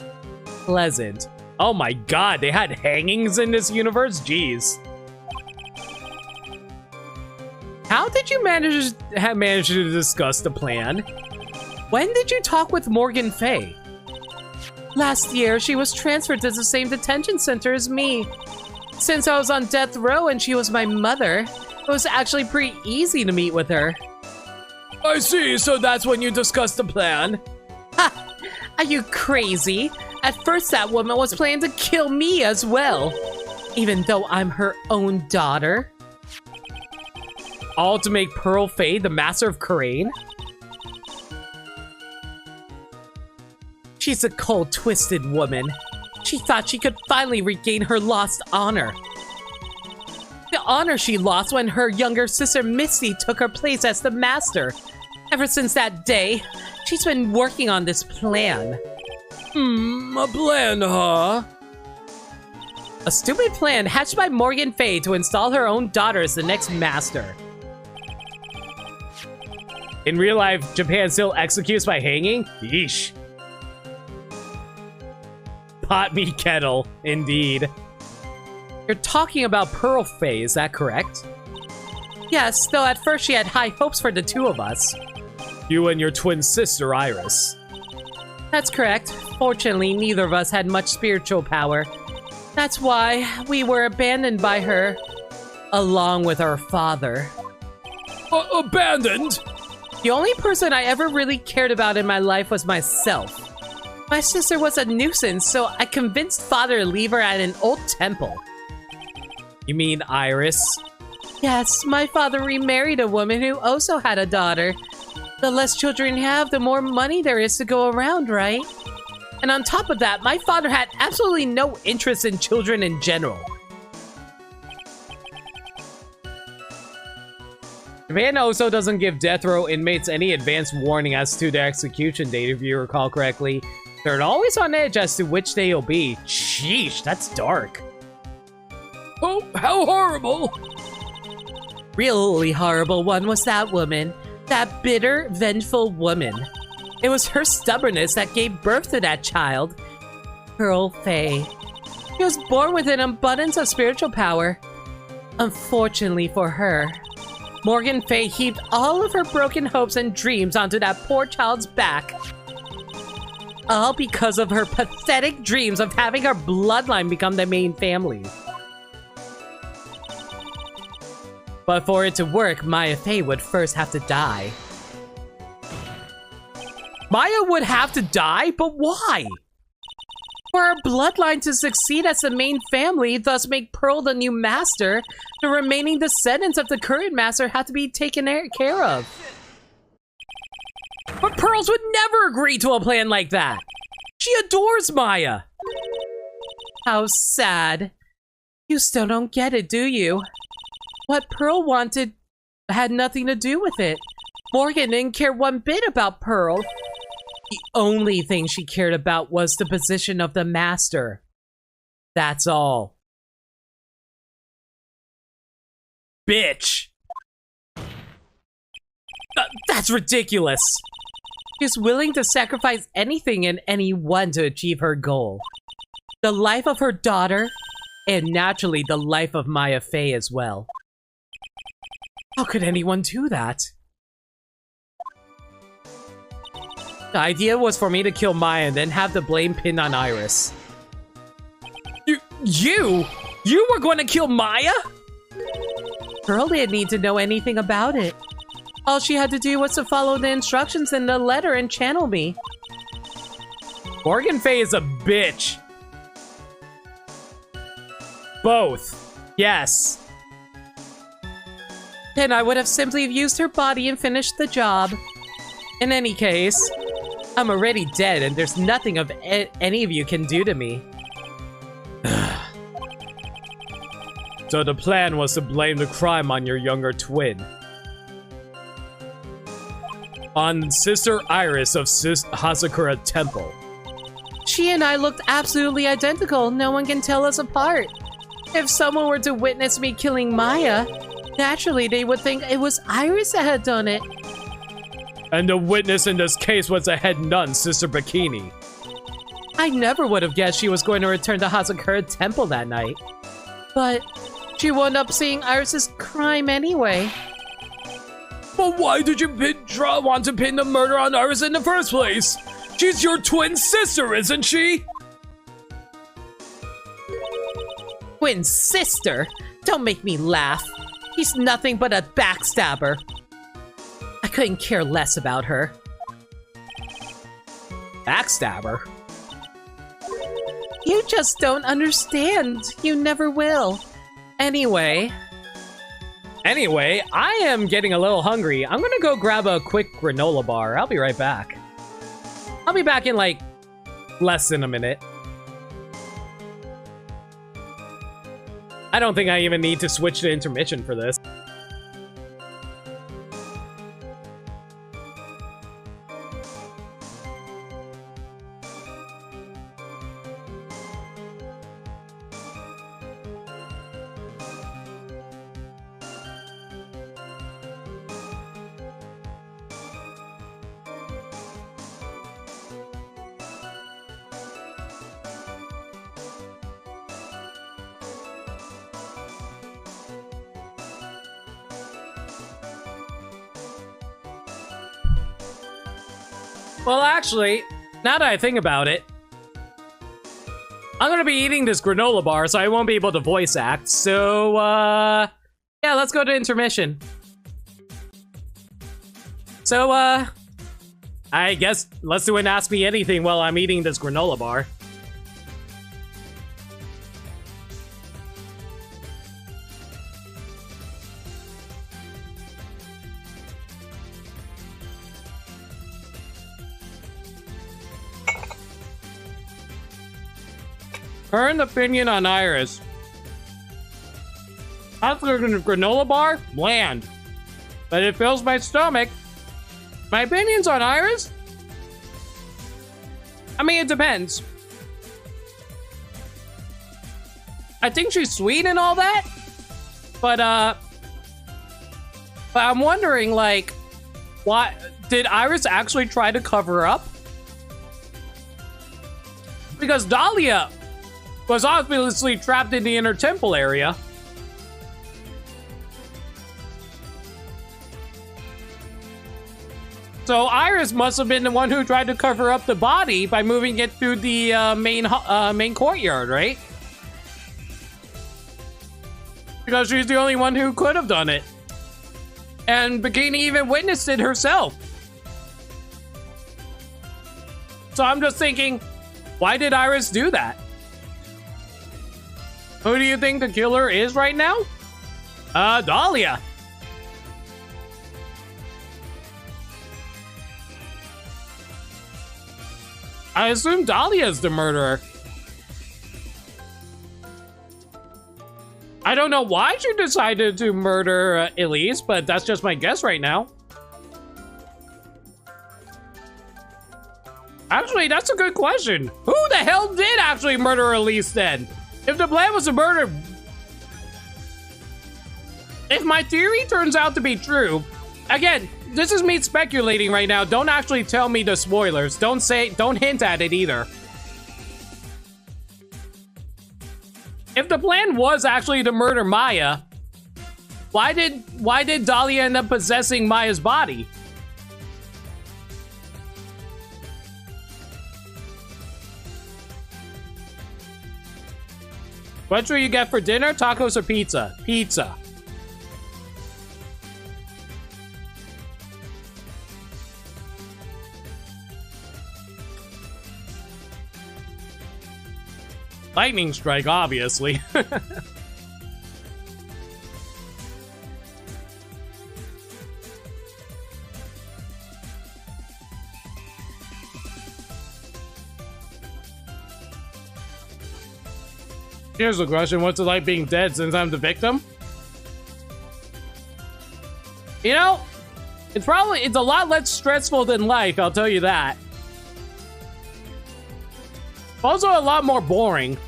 pleasant. Oh my god, they had hangings in this universe? Jeez. How did you manage to discuss the plan? When did you talk with Morgan Fey? Last year, she was transferred to the same detention center as me. Since I was on death row and she was my mother, it was actually pretty easy to meet with her. I see, so that's when you discussed the plan. Ha! Are you crazy? At first that woman was planning to kill me as well. Even though I'm her own daughter. All to make Pearl Fey the master of Karain? She's a cold, twisted woman. She thought she could finally regain her lost honor. The honor she lost when her younger sister Misty took her place as the master. Ever since that day, she's been working on this plan. A plan, huh? A stupid plan hatched by Morgan Fay to install her own daughter as the next master. In real life, Japan still executes by hanging? Yeesh. Pot me kettle, indeed. You're talking about Pearl Fay, is that correct? Yes, though at first she had high hopes for the two of us. You and your twin sister, Iris. That's correct. Fortunately, neither of us had much spiritual power. That's why we were abandoned by her, along with our father. Abandoned? The only person I ever really cared about in my life was myself. My sister was a nuisance, so I convinced father to leave her at an old temple. You mean Iris? Yes, my father remarried a woman who also had a daughter. The less children you have, the more money there is to go around, right? And on top of that, my father had absolutely no interest in children in general. Japan also doesn't give death row inmates any advance warning as to their execution date, if you recall correctly. They're always on edge as to which day it'll be. Sheesh, that's dark. Oh, how horrible! Really horrible one was that woman. That bitter, vengeful woman. It was her stubbornness that gave birth to that child. Pearl Fay. She was born with an abundance of spiritual power. Unfortunately for her, Morgan Fay heaped all of her broken hopes and dreams onto that poor child's back. All because of her pathetic dreams of having her bloodline become the main family. But for it to work, Maya Fay would first have to die. Maya would have to die? But why? For our bloodline to succeed as the main family, thus make Pearl the new master, the remaining descendants of the current master have to be taken care of. But Pearls would never agree to a plan like that. She adores Maya. How sad. You still don't get it, do you? What Pearl wanted had nothing to do with it. Morgan didn't care one bit about Pearl. The only thing she cared about was the position of the master. That's all. Bitch. That's ridiculous. She's willing to sacrifice anything and anyone to achieve her goal. The life of her daughter, and naturally the life of Maya Fay as well. How could anyone do that? The idea was for me to kill Maya and then have the blame pinned on Iris. You were going to kill Maya? Pearl didn't need to know anything about it. All she had to do was to follow the instructions in the letter and channel me. Morgan Fay is a bitch. Both. Yes. Then I would have simply used her body and finished the job. In any case, I'm already dead and there's nothing of any of you can do to me. So the plan was to blame the crime on your younger twin. On Sister Iris of Hasakura Temple. She and I looked absolutely identical. No one can tell us apart. If someone were to witness me killing Maya, naturally they would think it was Iris that had done it. And the witness in this case was a head nun, Sister Bikini. I never would have guessed she was going to return to Hasakura Temple that night. But she wound up seeing Iris's crime anyway. But why did you want to pin the murder on Iris in the first place? She's your twin sister, isn't she? Twin sister? Don't make me laugh. She's nothing but a backstabber. I couldn't care less about her. Backstabber? You just don't understand. You never will. Anyway, I am getting a little hungry. I'm gonna go grab a quick granola bar. I'll be right back. I'll be back in like less than a minute. I don't think I even need to switch to intermission for this. Well, actually, now that I think about it, I'm gonna be eating this granola bar, so I won't be able to voice act. So, yeah, let's go to intermission. So, I guess let's do an Ask Me Anything while I'm eating this granola bar. Current opinion on Iris. After the granola bar, bland. But it fills my stomach. My opinions on Iris? I mean, it depends. I think she's sweet and all that. But I'm wondering, like, why did Iris actually try to cover up? Because Dahlia was obviously trapped in the inner temple area. So Iris must have been the one who tried to cover up the body by moving it through the main courtyard, right? Because she's the only one who could have done it. And Bikini even witnessed it herself. So I'm just thinking, why did Iris do that? Who do you think the killer is right now? Dahlia. I assume Dahlia's the murderer. I don't know why she decided to murder Elise, but that's just my guess right now. Actually, that's a good question. Who the hell did actually murder Elise then? If the plan was to murder... If my theory turns out to be true... Again, this is me speculating right now. Don't actually tell me the spoilers. Don't hint at it either. If the plan was actually to murder Maya, why did Dahlia end up possessing Maya's body? What should you get for dinner? Tacos or pizza? Pizza. Lightning strike, obviously. Here's the question, what's it like being dead since I'm the victim? You know, it's a lot less stressful than life, I'll tell you that. Also a lot more boring.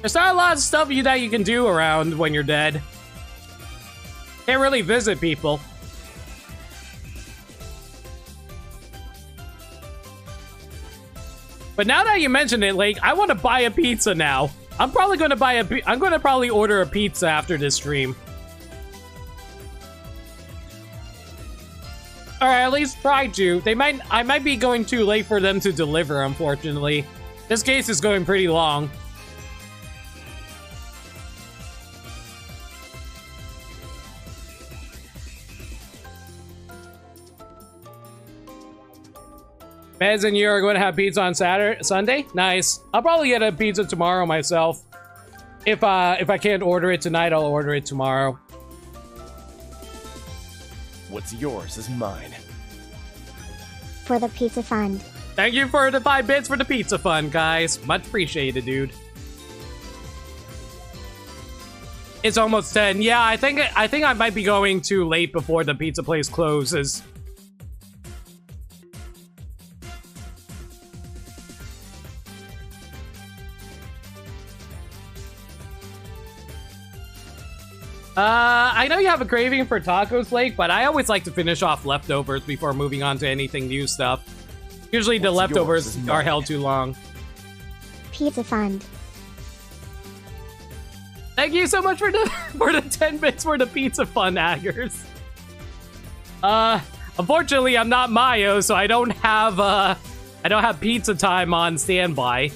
There's not a lot of stuff that you can do around when you're dead. Can't really visit people. But now that you mention it, like, I want to buy a pizza now. I'm probably going to order a pizza after this stream. Or at least try to. I might be going too late for them to deliver, unfortunately. This case is going pretty long. Mez and you are going to have pizza on Sunday? Nice. I'll probably get a pizza tomorrow myself. If I can't order it tonight, I'll order it tomorrow. What's yours is mine. For the pizza fund. Thank you for the 5 bits for the pizza fund, guys. Much appreciated, dude. It's almost 10. Yeah, I think I might be going too late before the pizza place closes. I know you have a craving for tacos, Lake, but I always like to finish off leftovers before moving on to anything new stuff. Usually the leftovers are held too long. Pizza fund. Thank you so much for the 10 bits for the pizza fund, Aggers. Unfortunately, I'm not Mayo, so I don't have pizza time on standby.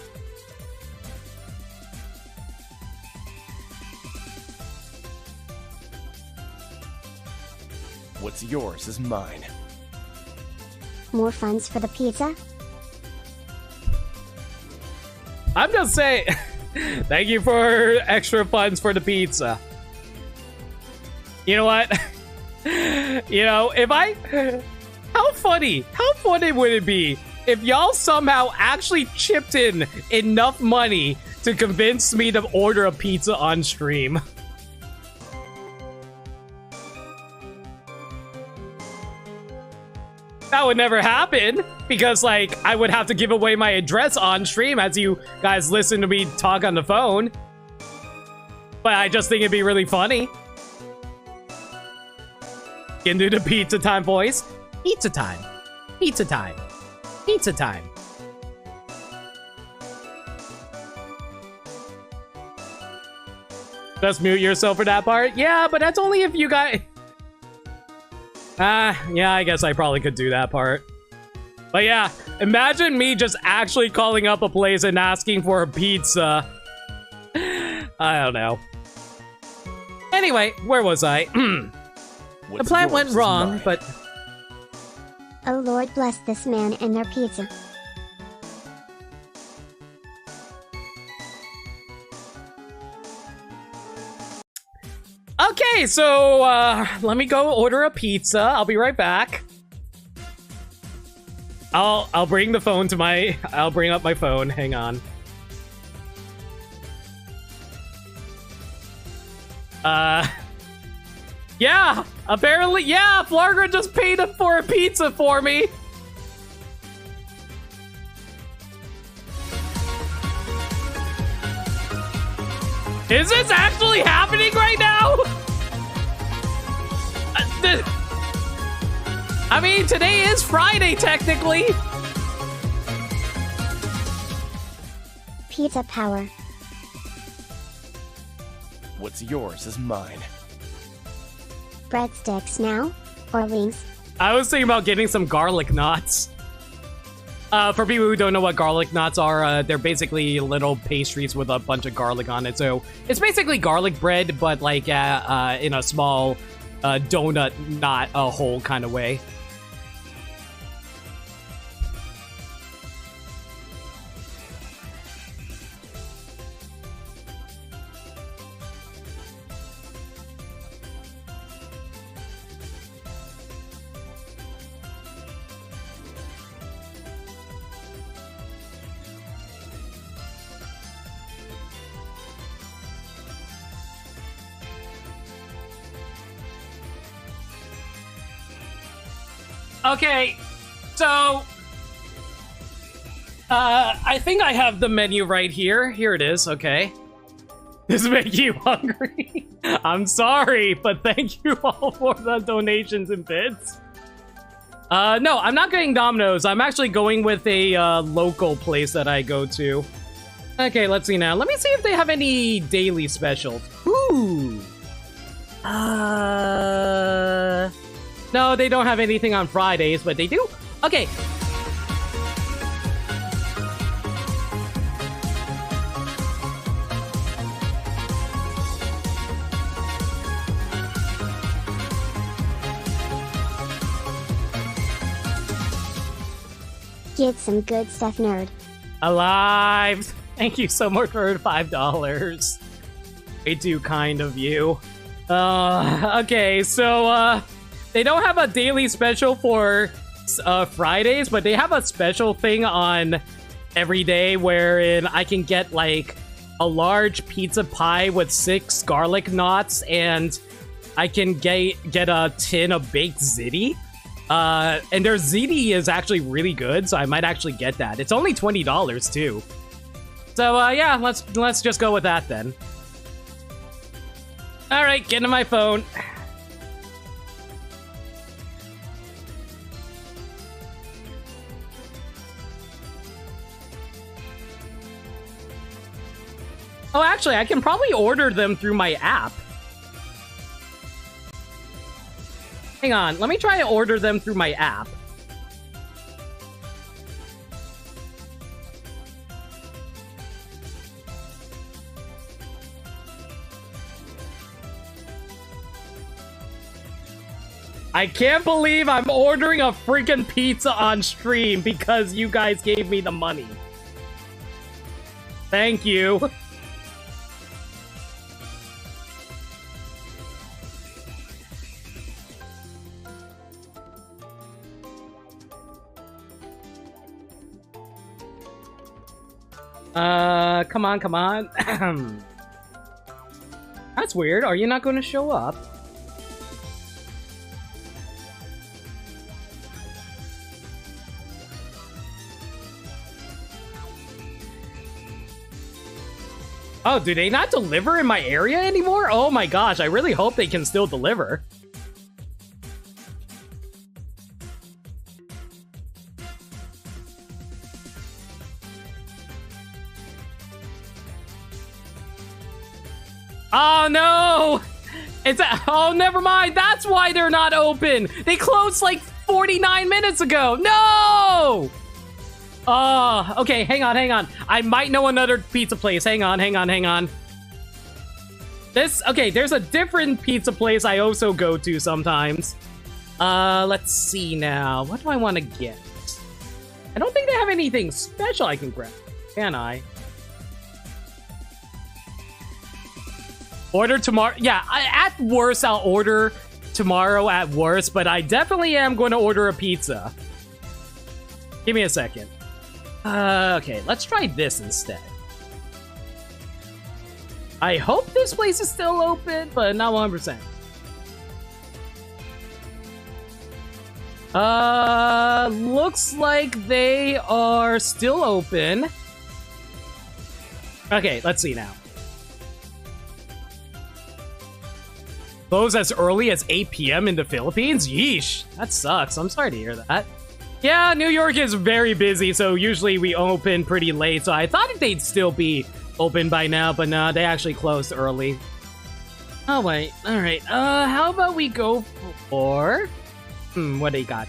What's yours is mine. More funds for the pizza? I'm just saying, thank you for extra funds for the pizza. You know what? You know, how funny would it be if y'all somehow actually chipped in enough money to convince me to order a pizza on stream? That would never happen because, like, I would have to give away my address on stream as you guys listen to me talk on the phone. But I just think it'd be really funny. Can do the pizza time voice. Pizza time. Pizza time. Pizza time. Just mute yourself for that part? Yeah, but that's only if you guys... yeah, I guess I probably could do that part. But yeah, imagine me just actually calling up a place and asking for a pizza. I don't know. Anyway, where was I? The plan went wrong, but... Oh Lord bless this man and their pizza. Okay, so, let me go order a pizza. I'll be right back. I'll bring the phone to my... I'll bring up my phone. Hang on. Yeah! Apparently, yeah! Flargra just paid for a pizza for me! Is this actually happening right now? I mean, today is Friday, technically. Pizza power. What's yours is mine. Breadsticks now? Or wings? I was thinking about getting some garlic knots. For people who don't know what garlic knots are, they're basically little pastries with a bunch of garlic on it. So it's basically garlic bread, but like in a small donut, not a hole kind of way. Okay, so I think I have the menu right here. Here it is. Okay. This make you hungry? I'm sorry, but thank you all for the donations and bits. No, I'm not getting Domino's. I'm actually going with a local place that I go to. Okay, let's see now. Let me see if they have any daily specials. Ooh. No, they don't have anything on Fridays, but they do. Okay. Get some good stuff, nerd. Alive. Thank you so much for $5. Way too kind of you. Okay, so, they don't have a daily special for Fridays, but they have a special thing on every day wherein I can get like a large pizza pie with 6 garlic knots, and I can get a tin of baked ziti. And their ziti is actually really good, so I might actually get that. It's only $20 too. So yeah, let's just go with that then. All right, get into my phone. Oh, actually, I can probably order them through my app. Hang on, let me try to order them through my app. I can't believe I'm ordering a freaking pizza on stream because you guys gave me the money. Thank you. Come on, come on. That's weird. Are you not going to show up? Oh, do they not deliver in my area anymore? Oh my gosh, I really hope they can still deliver. Oh no! Oh, never mind. That's why they're not open. They closed like 49 minutes ago. No! Oh, okay, hang on, hang on. I might know another pizza place. Hang on, hang on, hang on. Okay, there's a different pizza place I also go to sometimes. Let's see now. What do I want to get? I don't think they have anything special I can grab. Can I? Order tomorrow. Yeah, at worst, I'll order tomorrow at worst, but I definitely am going to order a pizza. Give me a second. Okay, let's try this instead. I hope this place is still open, but not 100%. Looks like they are still open. Okay, let's see now. Close as early as 8 p.m. in the Philippines? Yeesh, that sucks. I'm sorry to hear that. Yeah, New York is very busy, so usually we open pretty late, so I thought they'd still be open by now, but no, they actually closed early. Oh, wait. Alright, how about we go for... what do you got?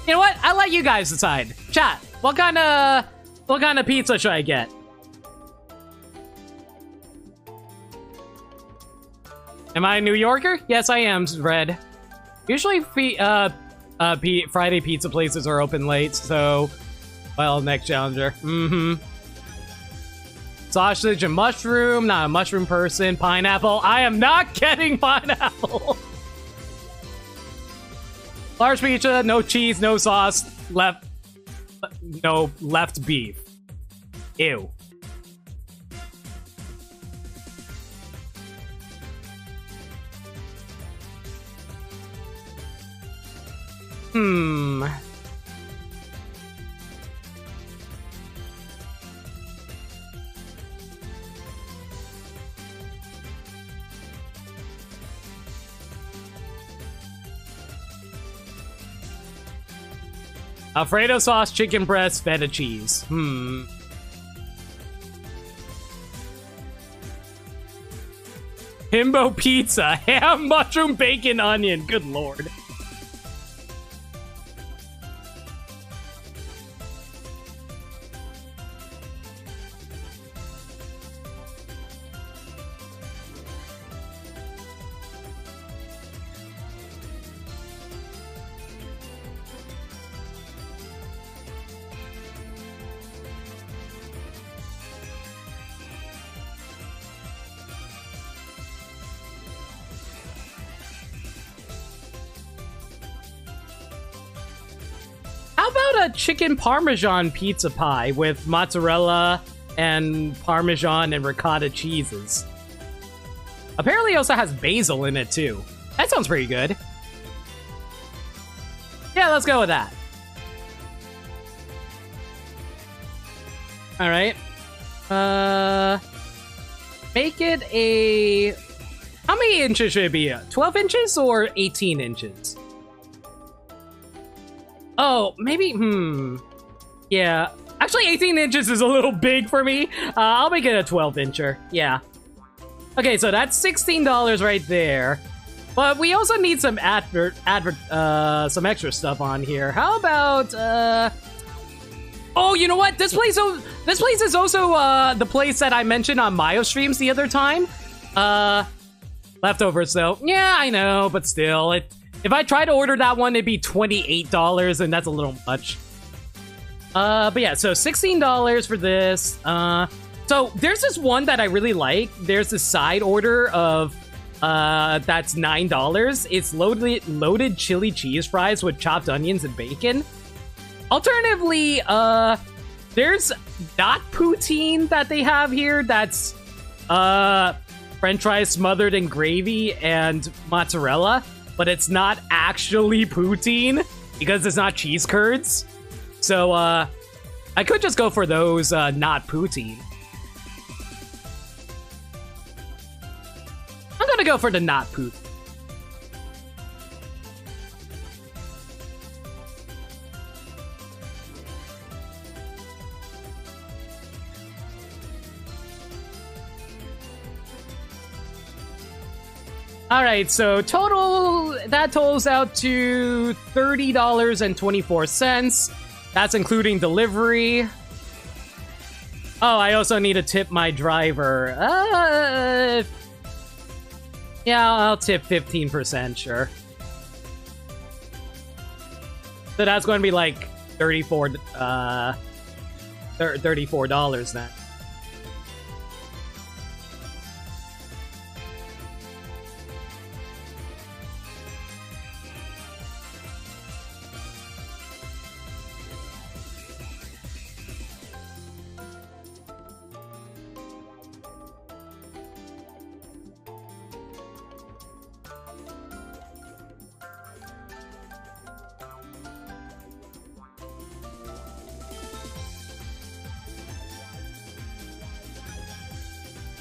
You know what? I'll let you guys decide. Chat, what kind of pizza should I get? Am I a New Yorker? Yes, I am, Red. Usually, Friday pizza places are open late, so... Well, next challenger. Sausage and mushroom. Not a mushroom person. Pineapple. I am not getting pineapple. Large pizza. No cheese. No sauce. Left beef. Ew. Alfredo sauce, chicken breast, feta cheese. Himbo pizza, ham, mushroom, bacon, onion. Good lord. Chicken Parmesan pizza pie with mozzarella and Parmesan and ricotta cheeses. Apparently it also has basil in it too. That sounds pretty good. Yeah, let's go with that. Alright. Make it a... How many inches should it be? 12 inches or 18 inches? Oh, maybe, yeah. Actually, 18 inches is a little big for me. I'll make it a 12-incher. Yeah. Okay, so that's $16 right there. But we also need some some extra stuff on here. How about, oh, you know what? This place is also, the place that I mentioned on Mayo streams the other time. Leftovers, though. Yeah, I know, but still, if I try to order that one, it'd be $28, and that's a little much. But yeah, so $16 for this. So there's this one that I really like. There's a side order of, that's $9. It's loaded chili cheese fries with chopped onions and bacon. Alternatively, there's not poutine that they have here. That's, French fries smothered in gravy and mozzarella, but it's not actually poutine because it's not cheese curds. So, I could just go for those, not poutine. I'm gonna go for the not poutine. All right, so that totals out to $30.24. That's including delivery. Oh, I also need to tip my driver. Yeah, I'll tip 15%, sure. So that's going to be like $34 then.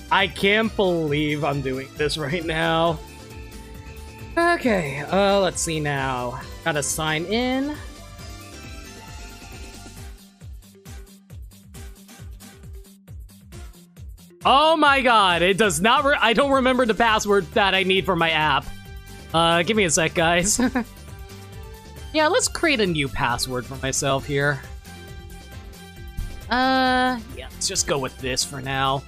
I can't believe I'm doing this right now. Okay, let's see now. Gotta sign in. Oh my god, it does not I don't remember the password that I need for my app. Give me a sec, guys. Yeah, let's create a new password for myself here. Yeah, let's just go with this for now.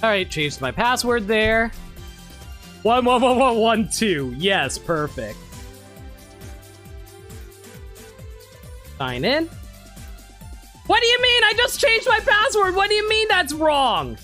Alright, changed my password there. 111112. Yes, perfect. Sign in. What do you mean? I just changed my password. What do you mean that's wrong?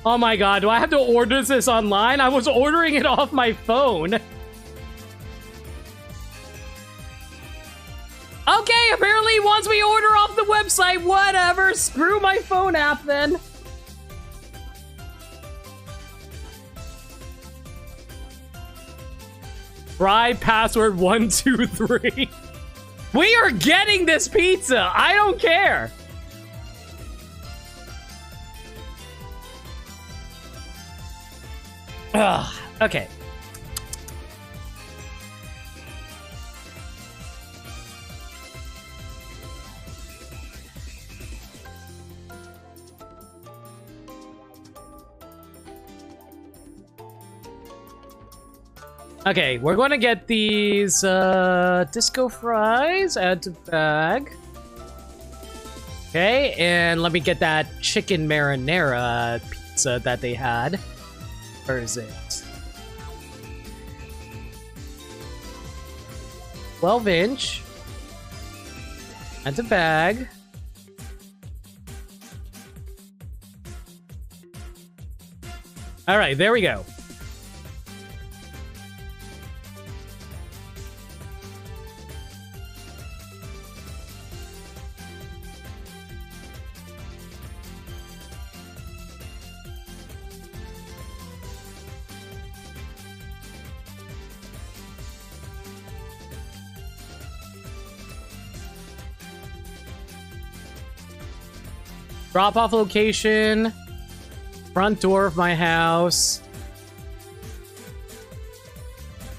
Oh my god, do I have to order this online? I was ordering it off my phone. Okay, apparently once we order off the website, whatever. Screw my phone app then. Try password 123. We are getting this pizza. I don't care. Ugh, okay. Okay, we're going to get these disco fries, add to bag. Okay, and let me get that chicken marinara pizza that they had. Where is it? 12-inch. Add to bag. All right, there we go. Drop-off location. Front door of my house.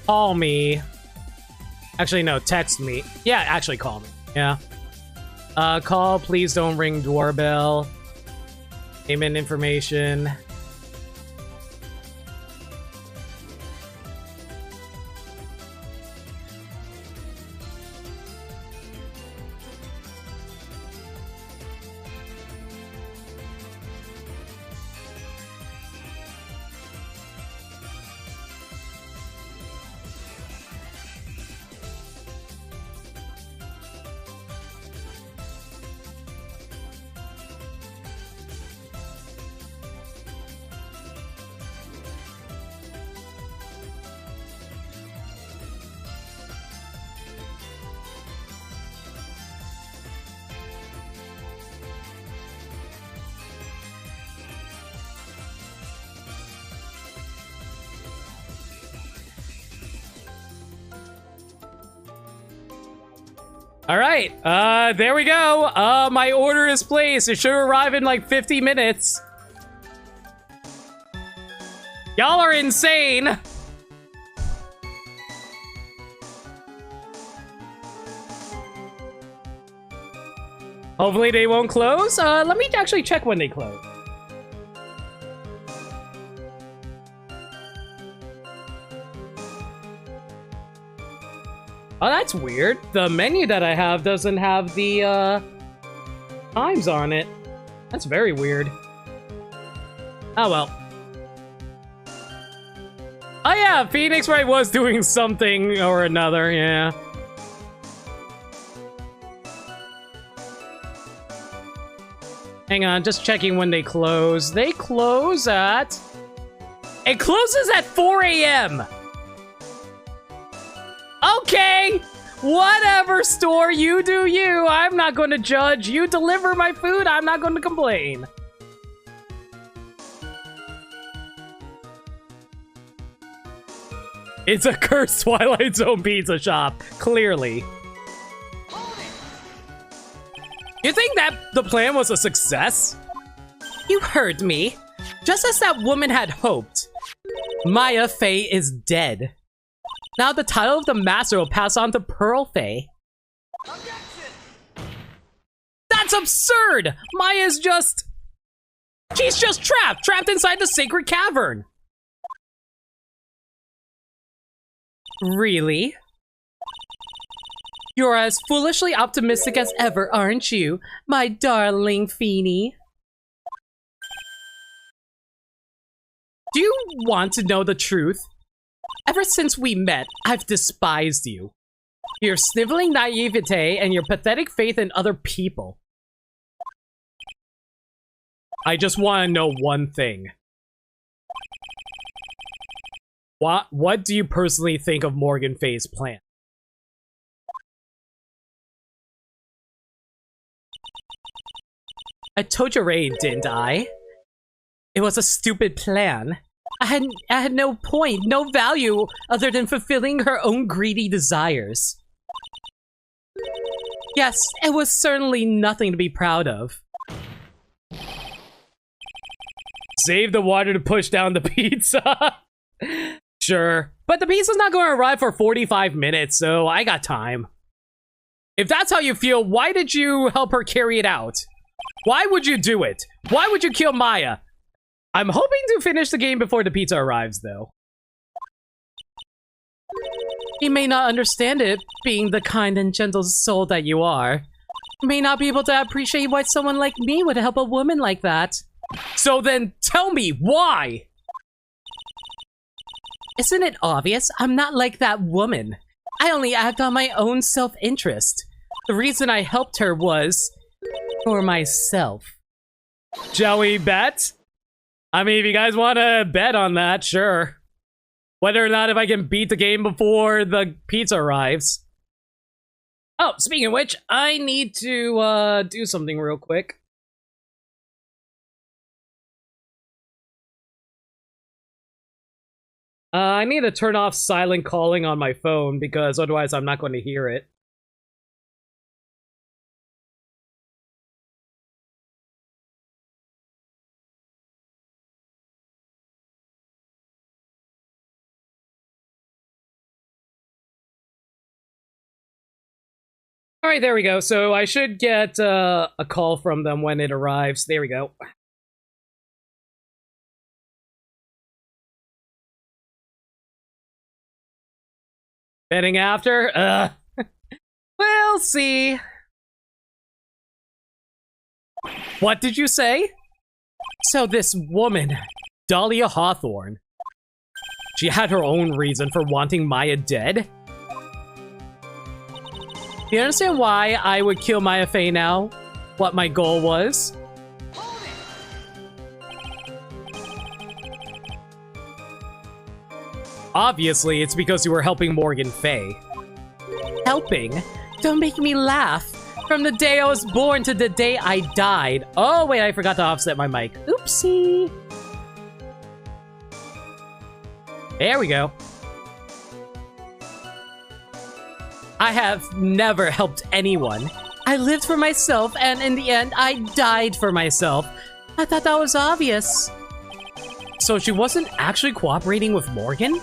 Call me. Actually, no, text me. Yeah, actually call me. Yeah. Call, please don't ring doorbell. Payment information. All right, there we go. My order is placed. It should arrive in like 50 minutes. Y'all are insane. Hopefully they won't close. Let me actually check when they close. Oh, that's weird. The menu that I have doesn't have the, times on it. That's very weird. Oh, well. Oh, yeah, Phoenix Wright was doing something or another, yeah. Hang on, just checking when they close. They close at... It closes at 4 a.m. Okay, whatever, store, you do you. I'm not going to judge. You deliver my food, I'm not going to complain. It's a cursed Twilight Zone pizza shop, clearly. You think that the plan was a success? You heard me. Just as that woman had hoped. Maya Fey is dead. Now the title of the master will pass on to Pearl Fey. That's absurd! Maya's just... She's just trapped inside the sacred cavern. Really? You're as foolishly optimistic as ever, aren't you, my darling Feeny? Do you want to know the truth? Ever since we met, I've despised you. Your sniveling naivete and your pathetic faith in other people. I just want to know one thing. What do you personally think of Morgan Fey's plan? I told you already, didn't I? It was a stupid plan. I had no point, no value other than fulfilling her own greedy desires. Yes, it was certainly nothing to be proud of. Save the water to push down the pizza. Sure, but the pizza's not going to arrive for 45 minutes, so I got time. If that's how you feel, why did you help her carry it out? Why would you do it? Why would you kill Maya? I'm hoping to finish the game before the pizza arrives, though. You may not understand it, being the kind and gentle soul that you are. You may not be able to appreciate why someone like me would help a woman like that. So then, tell me, why? Isn't it obvious? I'm not like that woman. I only act on my own self-interest. The reason I helped her was... for myself. Shall we bet? I mean, if you guys want to bet on that, sure. Whether or not if I can beat the game before the pizza arrives. Oh, speaking of which, I need to do something real quick. I need to turn off silent calling on my phone because otherwise I'm not going to hear it. Alright, there we go. So I should get a call from them when it arrives. There we go. Heading after? We'll see. What did you say? So this woman, Dahlia Hawthorne, she had her own reason for wanting Maya dead? Do you understand why I would kill Maya Fey now? What my goal was? Obviously, it's because you were helping Morgan Fey. Helping? Don't make me laugh. From the day I was born to the day I died. Oh, wait, I forgot to offset my mic. Oopsie. There we go. I have never helped anyone. I lived for myself, and in the end, I died for myself. I thought that was obvious. So she wasn't actually cooperating with Morgan?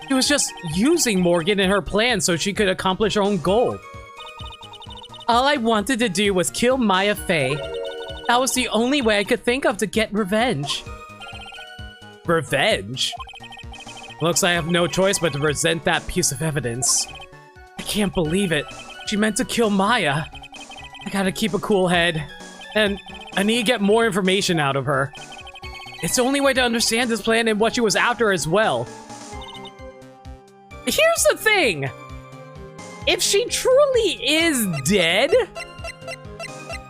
She was just using Morgan in her plan so she could accomplish her own goal. All I wanted to do was kill Maya Fey. That was the only way I could think of to get revenge. Revenge? Looks like I have no choice but to present that piece of evidence. I can't believe it. She meant to kill Maya. I gotta keep a cool head. And I need to get more information out of her. It's the only way to understand this plan and what she was after as well. Here's the thing. If she truly is dead,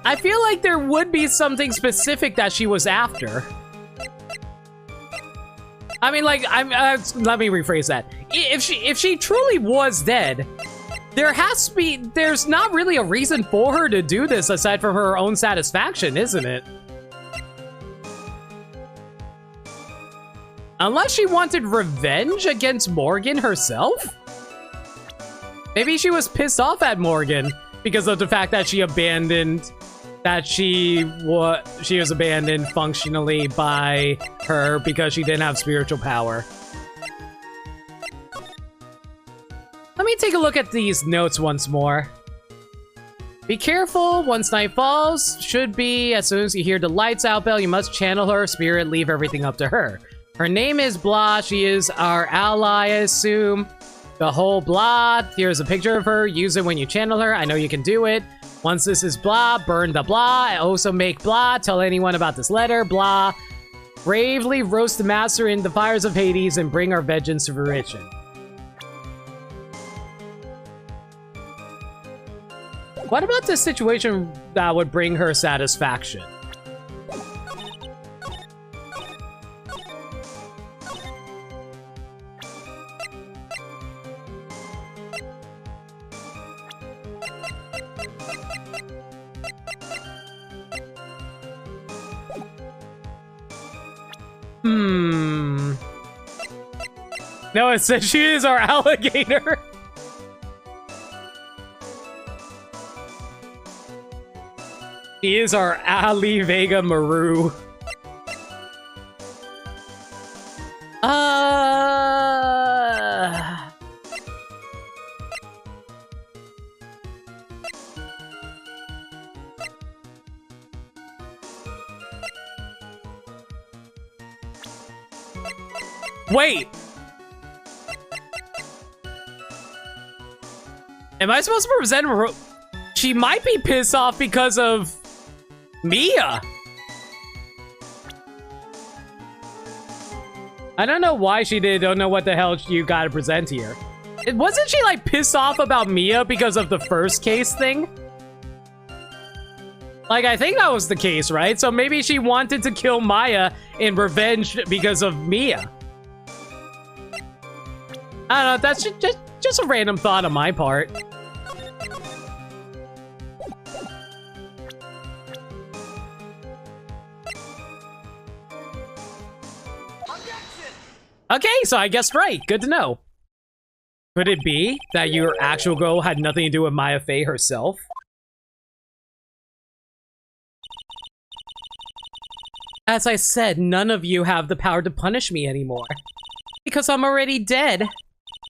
I feel like there would be something specific that she was after. I mean, like, let me rephrase that. If she truly was dead, there's not really a reason for her to do this aside from her own satisfaction, isn't it? Unless she wanted revenge against Morgan herself? Maybe she was pissed off at Morgan because of the fact that she abandoned, she was abandoned functionally by her because she didn't have spiritual power. Let me take a look at these notes once more. Be careful, once night falls, should be as soon as you hear the lights out bell, you must channel her spirit, leave everything up to her. Her name is Blah, she is our ally, I assume. The whole Blah, here's a picture of her, use it when you channel her, I know you can do it. Once this is Blah, burn the Blah, also make Blah, tell anyone about this letter, Blah. Bravely roast the master in the fires of Hades and bring our vengeance to fruition. What about this situation that would bring her satisfaction? No, it says she is our alligator. She is our Ali Vega Maru. Wait! Am I supposed to represent her? She might be pissed off because of Mia. I don't know why she did. Don't know what the hell you gotta present here. Wasn't she like pissed off about Mia because of the first case thing? Like, I think that was the case, right? So maybe she wanted to kill Maya in revenge because of Mia. I don't know, that's just a random thought on my part. Okay, so I guessed right. Good to know. Could it be that your actual goal had nothing to do with Maya Fey herself? As I said, none of you have the power to punish me anymore. Because I'm already dead.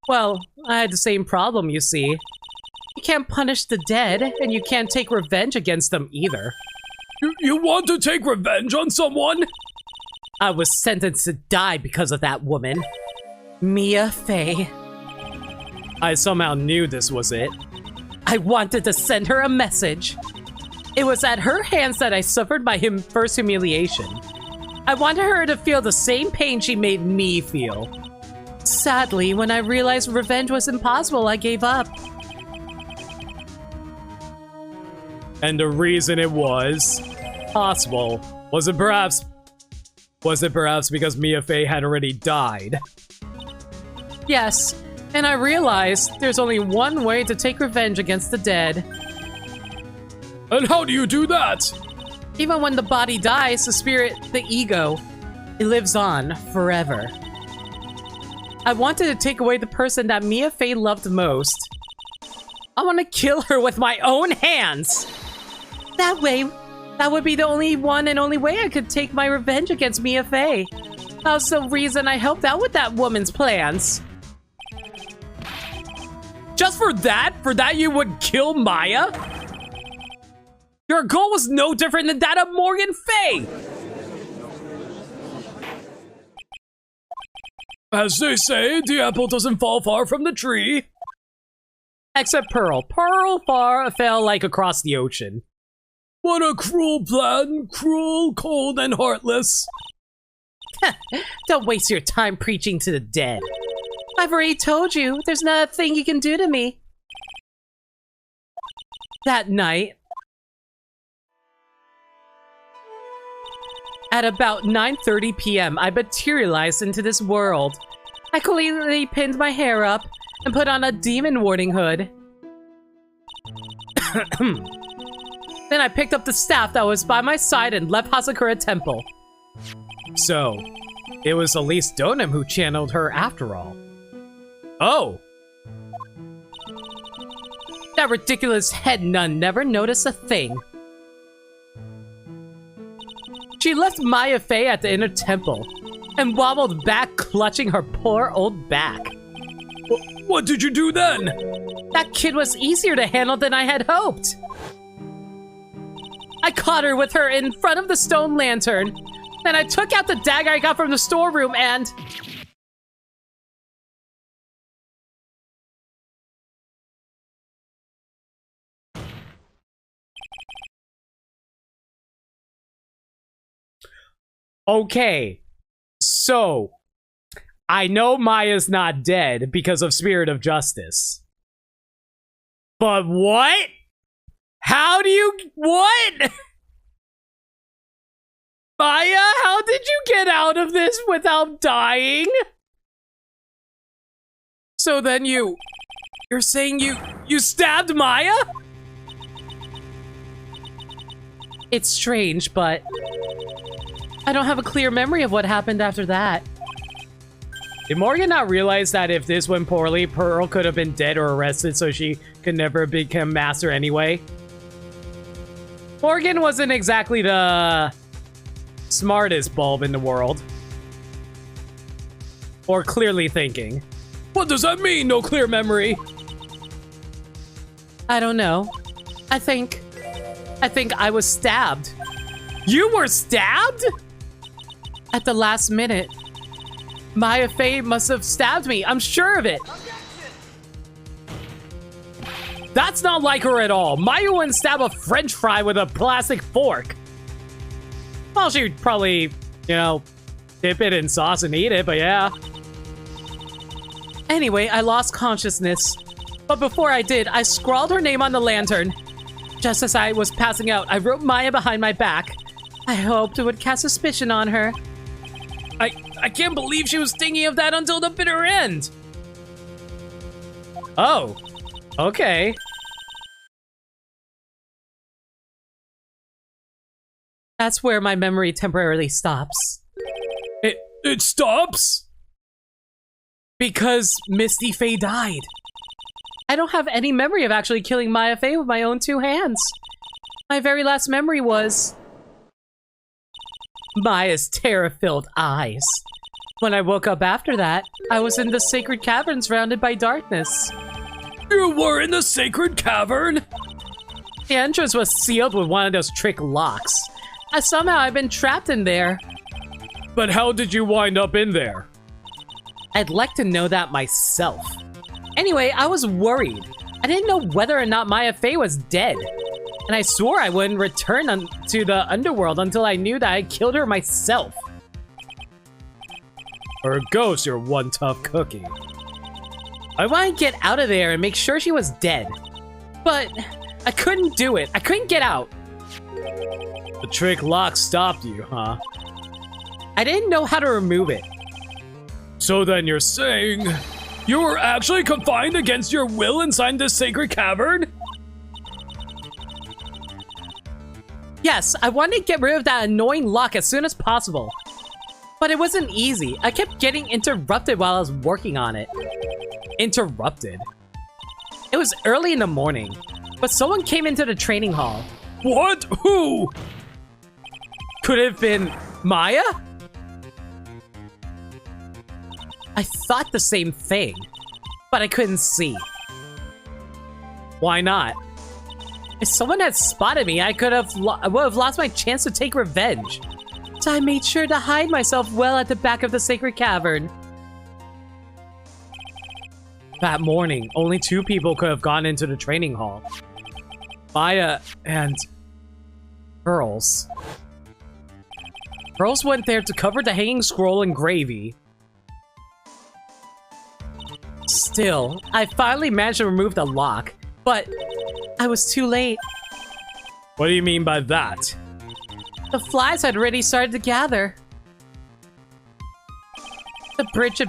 Well, I had the same problem, you see. You can't punish the dead, and you can't take revenge against them either. You want to take revenge on someone? I was sentenced to die because of that woman. Mia Fey. I somehow knew this was it. I wanted to send her a message. It was at her hands that I suffered my first humiliation. I wanted her to feel the same pain she made me feel. Sadly, when I realized revenge was impossible, I gave up. And the reason it was possible was it perhaps because Mia Fey had already died? Yes, and I realized there's only one way to take revenge against the dead. And how do you do that? Even when the body dies, the spirit, the ego, it lives on forever. I wanted to take away the person that Mia Fey loved most. I want to kill her with my own hands. That way, that would be the only one and only way I could take my revenge against Mia Fey. That's the reason I helped out with that woman's plans. Just for that? For that you would kill Maya? Your goal was no different than that of Morgan Fey! As they say, the apple doesn't fall far from the tree. Except Pearl. Pearl fell like across the ocean. What a cruel plan. Cruel, cold, and heartless. Don't waste your time preaching to the dead. I've already told you, there's not a thing you can do to me. That night, at about 9:30 p.m., I materialized into this world. I cleanly pinned my hair up and put on a demon warding hood. Then I picked up the staff that was by my side and left Hasakura Temple. So, it was Elise Donham who channeled her after all. Oh! That ridiculous head nun never noticed a thing. She left Maya Fey at the inner temple and wobbled back, clutching her poor old back. What did you do then? That kid was easier to handle than I had hoped. I caught her with her in front of the stone lantern. Then I took out the dagger I got from the storeroom and... Okay, so I know Maya's not dead because of Spirit of Justice. But what? How do you... What? Maya, how did you get out of this without dying? So then you're saying you stabbed Maya? It's strange, but I don't have a clear memory of what happened after that. Did Morgan not realize that if this went poorly, Pearl could have been dead or arrested so she could never become master anyway? Morgan wasn't exactly the smartest bulb in the world. Or clearly thinking. What does that mean, no clear memory? I don't know. I think I was stabbed. You were stabbed? At the last minute. Maya Fey must have stabbed me. I'm sure of it. That's not like her at all. Maya wouldn't stab a french fry with a plastic fork. Well, she'd probably, you know, dip it in sauce and eat it, but yeah. Anyway, I lost consciousness. But before I did, I scrawled her name on the lantern. Just as I was passing out, I wrote Maya behind my back. I hoped it would cast suspicion on her. I can't believe she was thinking of that until the bitter end. Oh, okay. That's where my memory temporarily stops. It stops? Because Misty Fey died. I don't have any memory of actually killing Maya Fey with my own two hands. My very last memory was Maya's terror-filled eyes. When I woke up after that, I was in the sacred caverns surrounded by darkness. You were in the sacred cavern? The entrance was sealed with one of those trick locks. Somehow I've been trapped in there. But how did you wind up in there? I'd like to know that myself. Anyway, I was worried. I didn't know whether or not Maya Fey was dead. And I swore I wouldn't return to the underworld until I knew that I killed her myself. For a ghost, you're one tough cookie. I wanted to get out of there and make sure she was dead. But I couldn't do it. I couldn't get out. The trick lock stopped you, huh? I didn't know how to remove it. So then you're saying you were actually confined against your will inside this sacred cavern? Yes, I wanted to get rid of that annoying lock as soon as possible. But it wasn't easy. I kept getting interrupted while I was working on it. Interrupted? It was early in the morning, but someone came into the training hall. What? Who? Could it have been Maya? I thought the same thing, but I couldn't see. Why not? If someone had spotted me, I would have lost my chance to take revenge. So I made sure to hide myself well at the back of the sacred cavern. That morning, only 2 people could have gone into the training hall. Maya and Girls. Girls went there to cover the hanging scroll in gravy. Still, I finally managed to remove the lock, but I was too late. What do you mean by that? The flies had already started to gather. The bridge had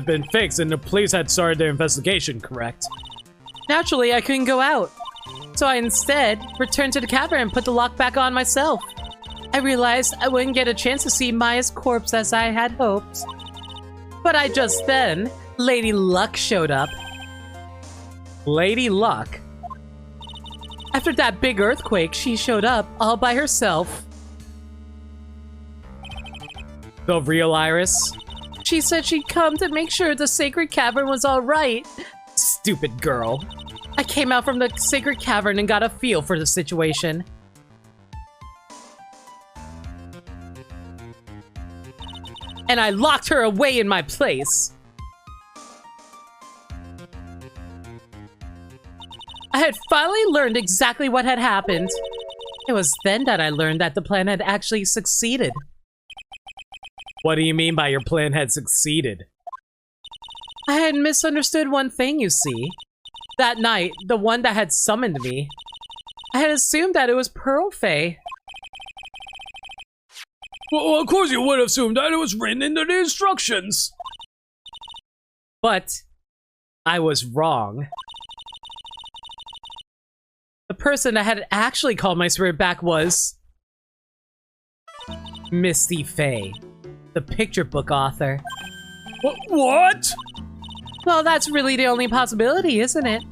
been fixed and the police had started their investigation, correct? Naturally, I couldn't go out. So I instead returned to the cavern and put the lock back on myself. I realized I wouldn't get a chance to see Maya's corpse as I had hoped. But just then, Lady Luck showed up. Lady Luck? After that big earthquake, she showed up all by herself. The real Iris? She said she'd come to make sure the sacred cavern was alright. Stupid girl. I came out from the sacred cavern and got a feel for the situation. And I locked her away in my place. I had finally learned exactly what had happened. It was then that I learned that the plan had actually succeeded. What do you mean by your plan had succeeded? I had misunderstood one thing, you see. That night, the one that had summoned me, I had assumed that it was Pearl Fey. Well, of course you would have assumed that it was written into the instructions. But I was wrong. The person that had actually called my spirit back was Misty Fey, the picture book author. What? Well, that's really the only possibility, isn't it?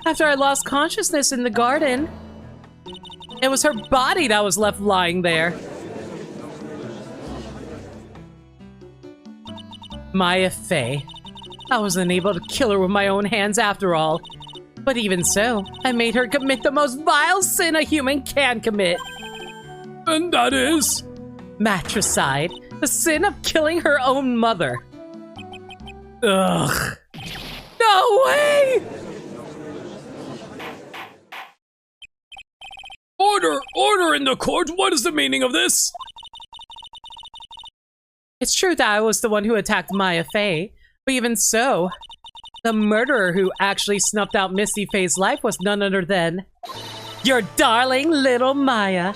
After I lost consciousness in the garden, it was her body that was left lying there. Maya Fey. I wasn't able to kill her with my own hands after all. But even so, I made her commit the most vile sin a human can commit. And that is? Matricide. The sin of killing her own mother. Ugh. No way! Order in the court! What is the meaning of this? It's true that I was the one who attacked Maya Fey, but even so, the murderer who actually snuffed out Misty Fey's life was none other than your darling little Maya.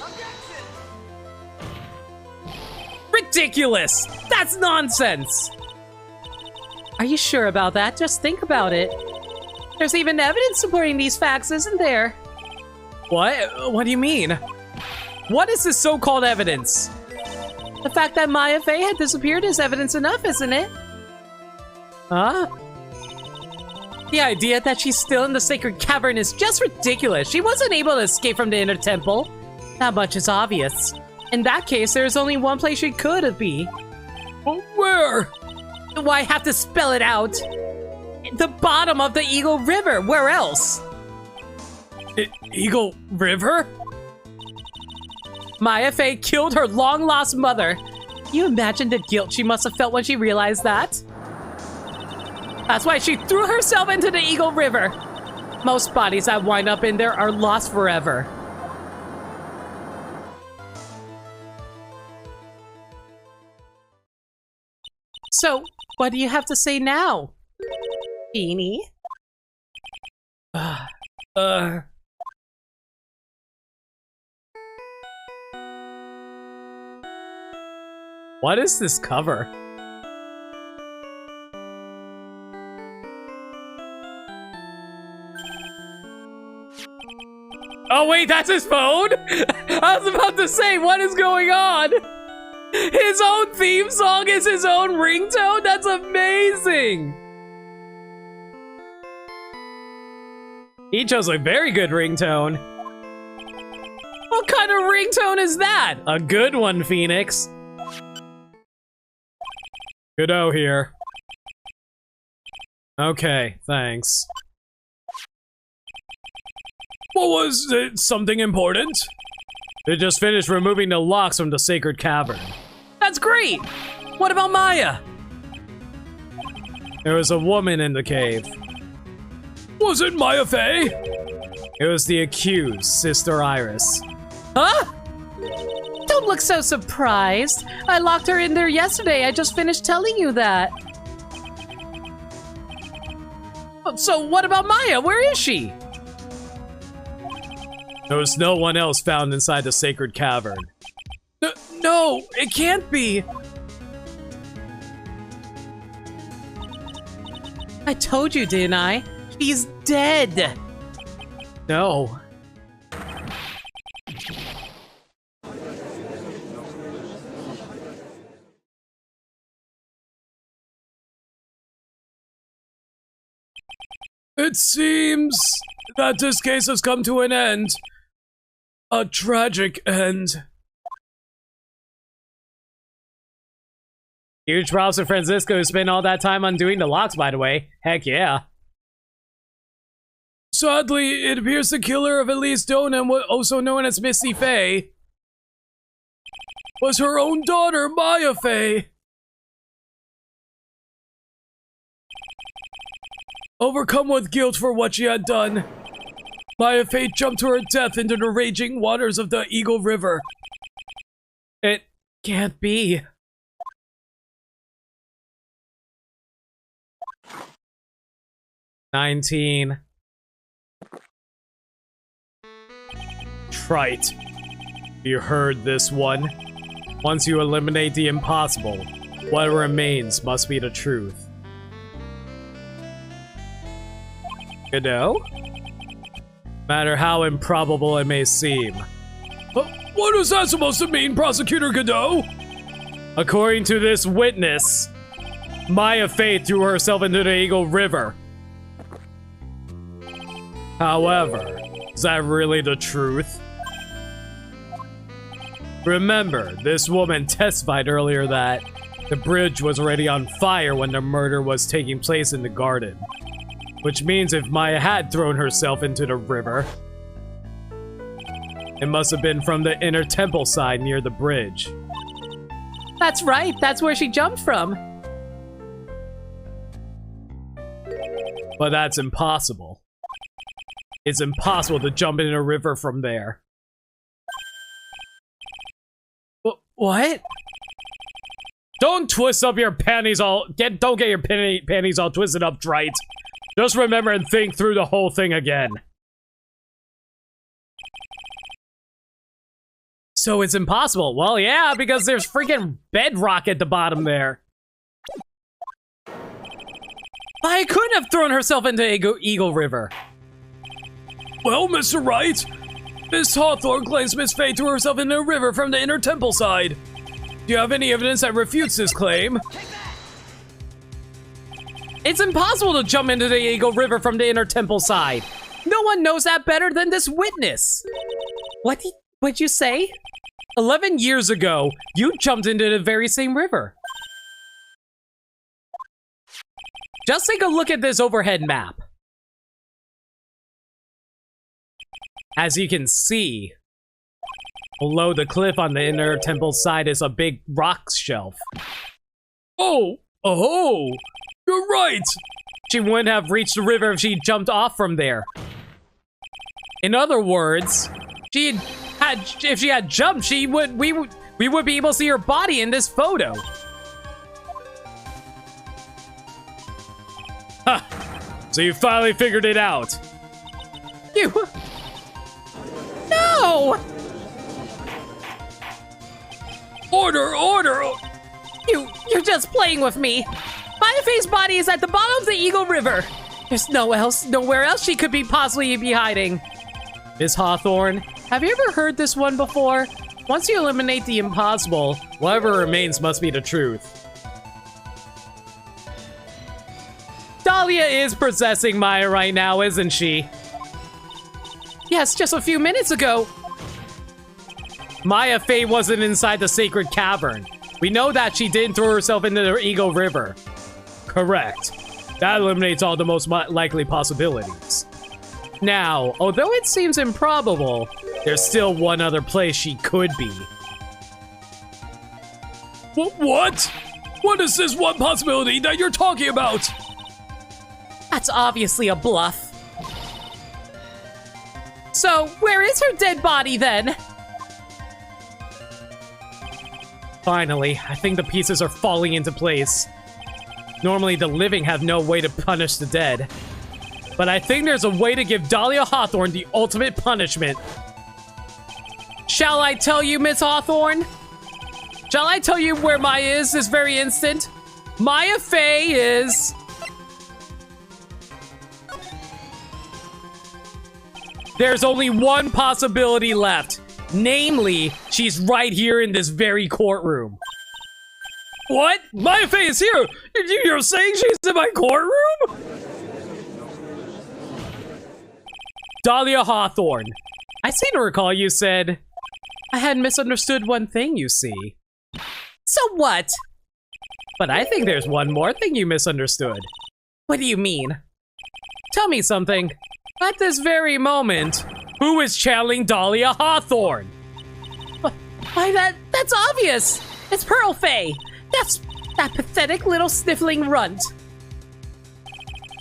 Ridiculous! That's nonsense! Are you sure about that? Just think about it. There's even evidence supporting these facts, isn't there? What? What do you mean? What is this so-called evidence? The fact that Maya Fey had disappeared is evidence enough, isn't it? Huh? The idea that she's still in the sacred cavern is just ridiculous. She wasn't able to escape from the inner temple. That much is obvious. In that case, there's only one place she could be. Where? Why have to spell it out? The bottom of the Eagle River. Where else? Eagle River? Maya Fey killed her long-lost mother. Can you imagine the guilt she must have felt when she realized that? That's why she threw herself into the Eagle River. Most bodies that wind up in there are lost forever. So, what do you have to say now, Beanie? What is this cover? Oh wait, that's his phone? I was about to say, what is going on? His own theme song is his own ringtone? That's amazing! He chose a very good ringtone. What kind of ringtone is that? A good one, Phoenix. Godot here. Okay, thanks. What was it? Something important? They just finished removing the locks from the sacred cavern. That's great! What about Maya? There was a woman in the cave. Was it Maya Fey? It was the accused, Sister Iris. Huh? Don't look so surprised. I locked her in there yesterday. I just finished telling you that. So what about Maya? Where is she? There was no one else found inside the sacred cavern. No, it can't be. I told you, didn't I? She's dead. No. It seems that this case has come to an end. A tragic end. Huge props to Francisco who spent all that time undoing the locks, by the way. Heck yeah. Sadly, it appears the killer of Elise Donan, also known as Misty Fey, was her own daughter, Maya Fey. Overcome with guilt for what she had done, Maya Fey jumped to her death into the raging waters of the Eagle River. It can't be. $19. Trite. You heard this one. Once you eliminate the impossible, what remains must be the truth. Godot? Matter how improbable it may seem. What is that supposed to mean, Prosecutor Godot? According to this witness, Maya Fey threw herself into the Eagle River. However, is that really the truth? Remember, this woman testified earlier that the bridge was already on fire when the murder was taking place in the garden. Which means if Maya had thrown herself into the river, it must have been from the inner temple side near the bridge. That's right, that's where she jumped from. But that's impossible. It's impossible to jump in a river from there. What? Don't twist up your panties all. Don't get your panties all twisted up, Trite. Just remember and think through the whole thing again. So it's impossible. Well, yeah, because there's freaking bedrock at the bottom there. I couldn't have thrown herself into Eagle River. Well, Mr. Wright, Miss Hawthorne claims Miss Fey threw herself into a river from the inner temple side. Do you have any evidence that refutes this claim? It's impossible to jump into the Eagle River from the inner temple side. No one knows that better than this witness. What'd you say? 11 years ago, you jumped into the very same river. Just take a look at this overhead map. As you can see, below the cliff on the inner temple side is a big rock shelf. Oh, you're right. She wouldn't have reached the river if she jumped off from there. In other words, if she had jumped, we would be able to see her body in this photo. Ha! So you finally figured it out. No! Order! You're just playing with me. Mayafei's body is at the bottom of the Eagle River. There's nowhere else she could possibly be hiding. Miss Hawthorne, have you ever heard this one before? Once you eliminate the impossible, whatever remains must be the truth. Dahlia is possessing Maya right now, isn't she? Yes, just a few minutes ago. Maya Fey wasn't inside the sacred cavern. We know that she didn't throw herself into the Eagle River. Correct. That eliminates all the most likely possibilities. Now, although it seems improbable, there's still one other place she could be. What? What is this one possibility that you're talking about? That's obviously a bluff. So, where is her dead body then? Finally, I think the pieces are falling into place. Normally, the living have no way to punish the dead. But I think there's a way to give Dahlia Hawthorne the ultimate punishment. Shall I tell you, Miss Hawthorne? Shall I tell you where Maya is this very instant? Maya Fey is... There's only one possibility left. Namely, she's right here in this very courtroom. What? Maya Fey is here! You're saying she's in my courtroom? Dahlia Hawthorne. I seem to recall you said... I had misunderstood one thing, you see. So what? But I think there's one more thing you misunderstood. What do you mean? Tell me something. At this very moment, who is channeling Dahlia Hawthorne? Why, that's obvious! It's Pearl Fey! That's that pathetic little sniffling runt.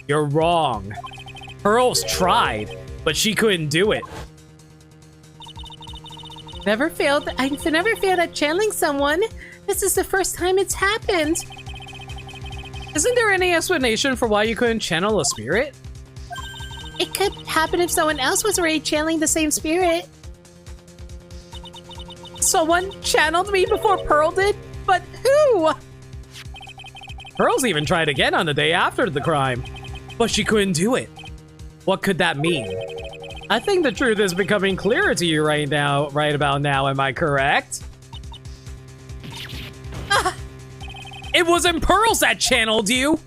You're wrong. Pearl's tried, but she couldn't do it. I've never failed at channeling someone. This is the first time it's happened. Isn't there any explanation for why you couldn't channel a spirit? It could happen if someone else was already channeling the same spirit. Someone channeled me before Pearl did? But who? Pearl's even tried again on the day after the crime, but she couldn't do it. What could that mean? I think the truth is becoming clearer to you right about now, am I correct? It wasn't Pearls that channeled you!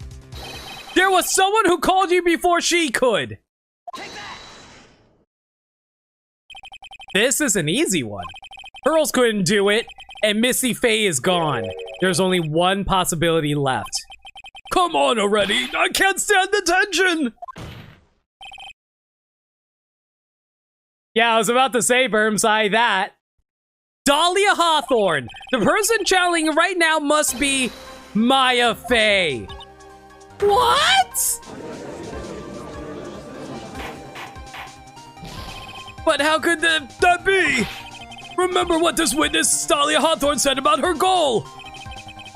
There was someone who called you before she could! This is an easy one. Pearls couldn't do it, and Missy Fey is gone. There's only one possibility left. Come on already! I can't stand the tension! Yeah, I was about to say, Bermseye, that. Dahlia Hawthorne! The person channeling right now must be Maya Fey. What? But how could that be? Remember what this witness, Dahlia Hawthorne, said about her goal.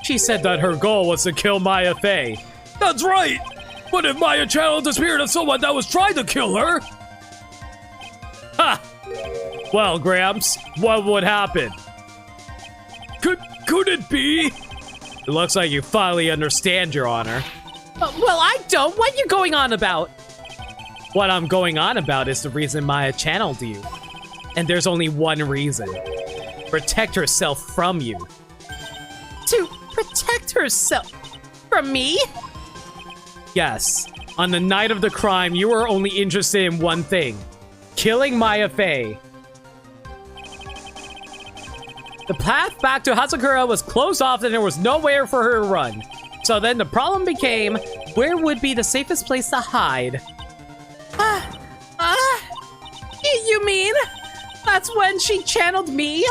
She said that her goal was to kill Maya Fey. That's right! But if Maya channeled the spirit of someone that was trying to kill her... Ha! Well, Gramps, what would happen? Could it be? It looks like you finally understand, Your Honor. Well, I don't. What are you going on about? What I'm going on about is the reason Maya channeled you. And there's only one reason. Protect herself from you. To protect herself from me? Yes. On the night of the crime, you were only interested in one thing. Killing Maya Fey. The path back to Hazakura was closed off and there was nowhere for her to run. So then the problem became, where would be the safest place to hide? You mean that's when she channeled me?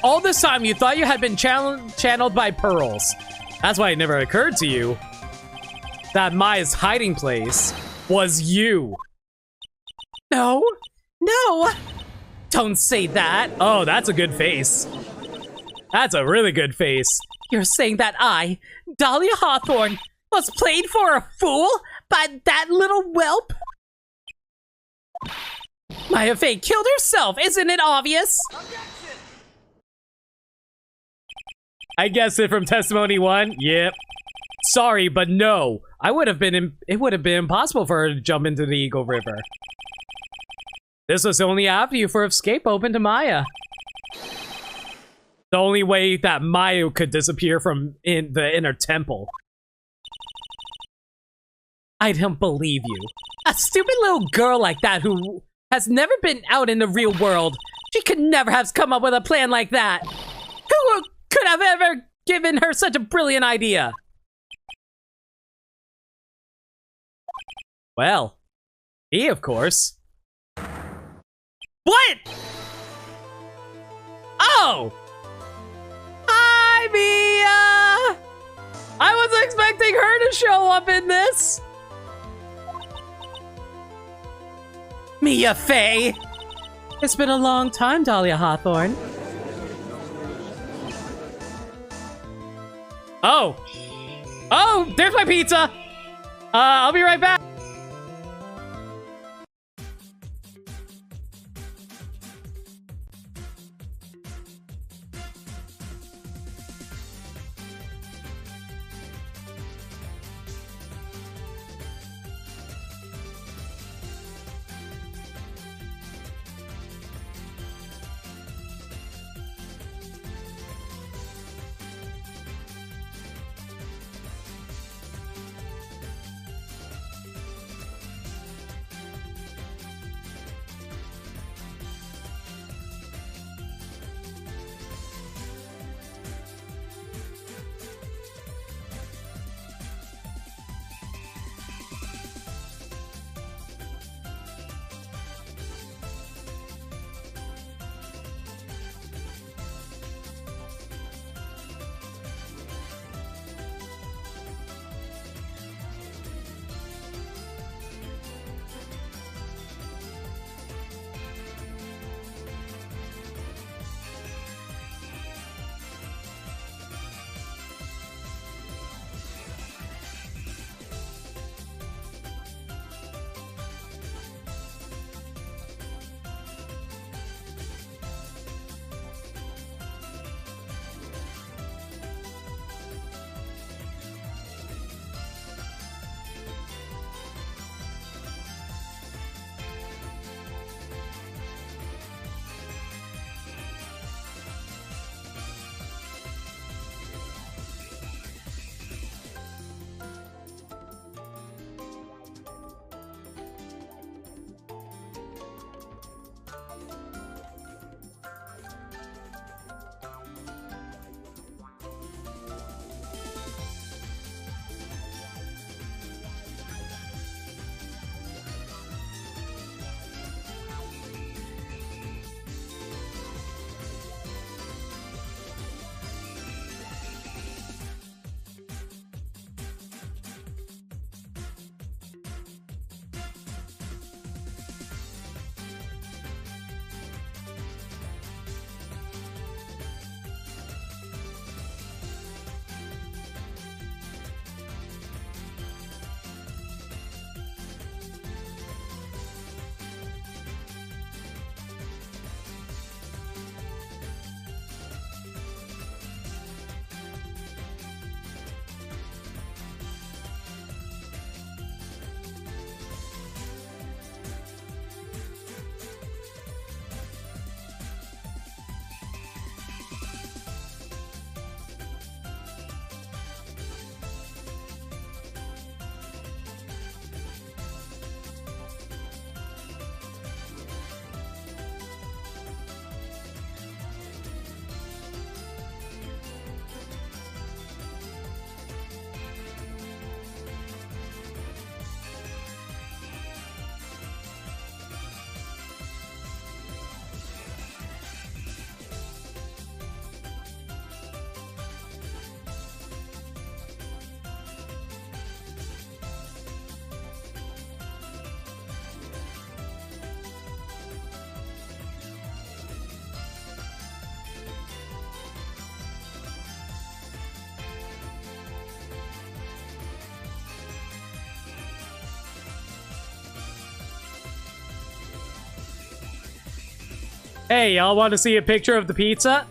All this time you thought you had been channeled by Pearls. That's why it never occurred to you that Maya's hiding place was you. No, no, don't say that. Oh, that's a good face. That's a really good face. You're saying that I, Dahlia Hawthorne, was played for a fool by that little whelp? Maya Fey killed herself, isn't it obvious? I guessed it from testimony 1. Yep. Sorry, but no. It would have been impossible for her to jump into the Eagle River. This was the only avenue for escape open to Maya. The only way that Maya could disappear from the inner temple. I don't believe you. A stupid little girl like that who has never been out in the real world. She could never have come up with a plan like that. Who could have ever given her such a brilliant idea? Well, me, of course. What? Oh! Hi, Mia! I wasn't expecting her to show up in this! Mia Fey! It's been a long time, Dahlia Hawthorne. Oh! Oh, there's my pizza! I'll be right back! Hey, y'all want to see a picture of the pizza?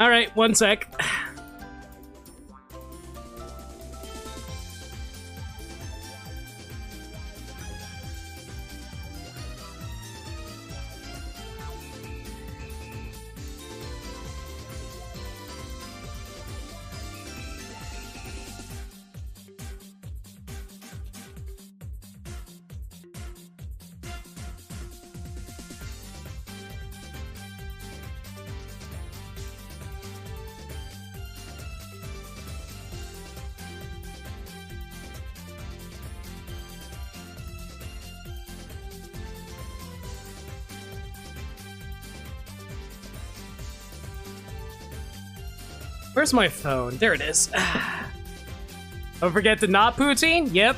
Alright, one sec. Where's my phone? There it is. Don't forget the not poutine? Yep.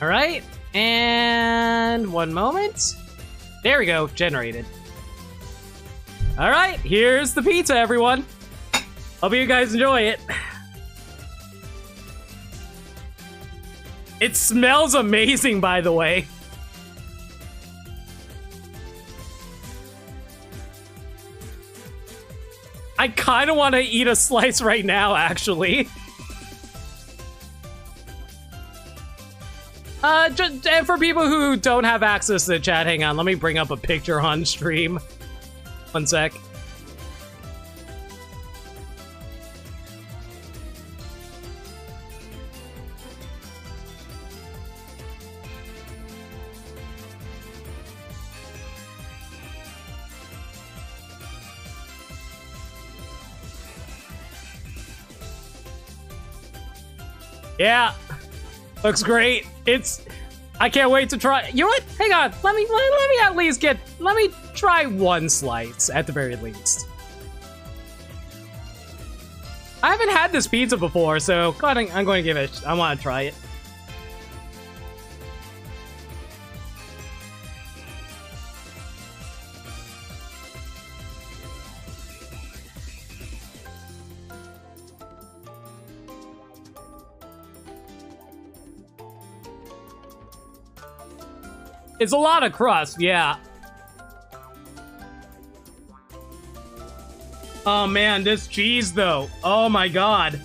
All right, and one moment. There we go, generated. All right, here's the pizza, everyone. Hope you guys enjoy it. It smells amazing, by the way. I kind of want to eat a slice right now, actually. And for people who don't have access to the chat, hang on, let me bring up a picture on stream. One sec. Yeah, looks great. I can't wait to try. You know what? Hang on. Let me at least let me try one slice at the very least. I haven't had this pizza before, so I'm going to give it. I want to try it. It's a lot of crust, yeah. Oh man, this cheese though. Oh my god.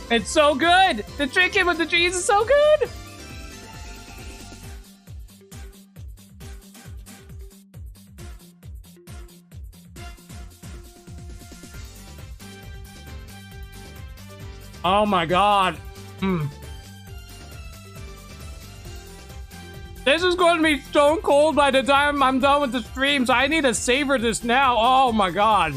It's so good! The chicken with the cheese is so good! Oh my god. This is going to be stone cold by the time I'm done with the stream, so I need to savor this now. Oh my god.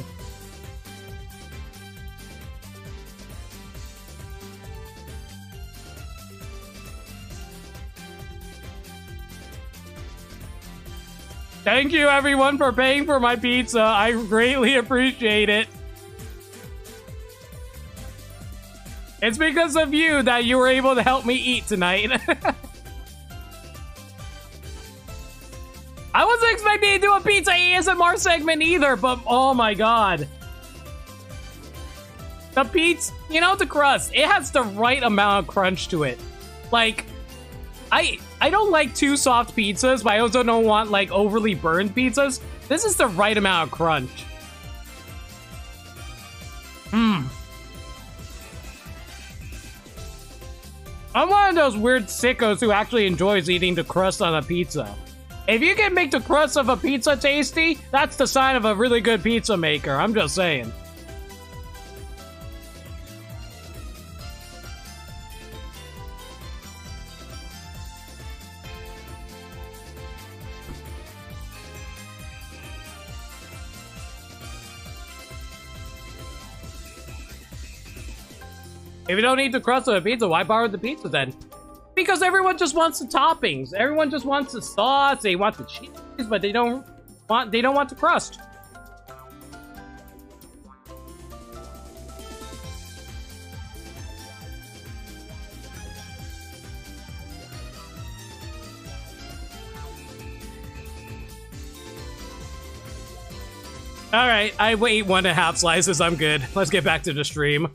Thank you everyone for paying for my pizza. I greatly appreciate it. It's because of you that you were able to help me eat tonight. I wasn't expecting to do a pizza ASMR segment either, but oh my god. The pizza, you know, the crust, it has the right amount of crunch to it. Like, I don't like too soft pizzas, but I also don't want like overly burned pizzas. This is the right amount of crunch. Mmm. I'm one of those weird sickos who actually enjoys eating the crust on a pizza. If you can make the crust of a pizza tasty, that's the sign of a really good pizza maker. I'm just saying. If you don't eat the crust of a pizza, why borrow the pizza then? Because everyone just wants the toppings. Everyone just wants the sauce. They want the cheese, but they don't want the crust. All right, I ate 1.5 slices. I'm good. Let's get back to the stream.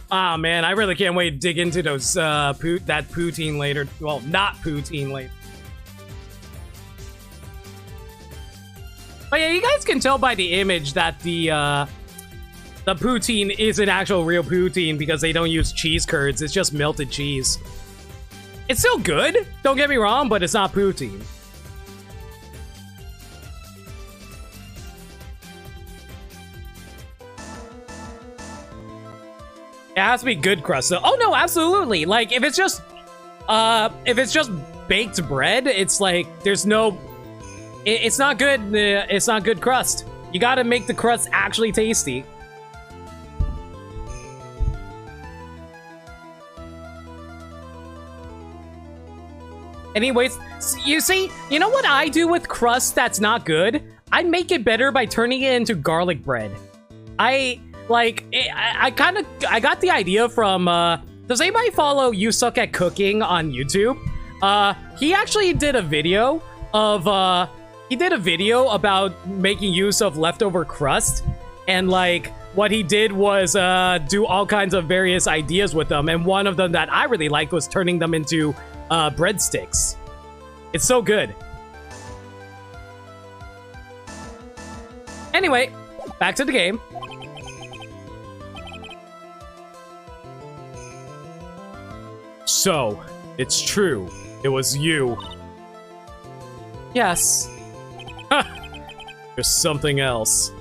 Ah, man, I really can't wait to dig into those, that poutine later. Well, not poutine later. But yeah, you guys can tell by the image that the poutine isn't actual real poutine because they don't use cheese curds. It's just melted cheese. It's still good, don't get me wrong, but it's not poutine. It has to be good crust though. Oh no, absolutely. Like if it's just baked bread, it's like there's no, it's not good. It's not good crust. You gotta make the crust actually tasty. Anyways, you see, you know what I do with crust that's not good? I make it better by turning it into garlic bread. I got the idea from, does anybody follow You Suck at Cooking on YouTube? He actually did a video of, about making use of leftover crust, and like, what he did was, do all kinds of various ideas with them, and one of them that I really liked was turning them into, breadsticks. It's so good. Anyway, back to the game. So, it's true. It was you. Yes. There's something else.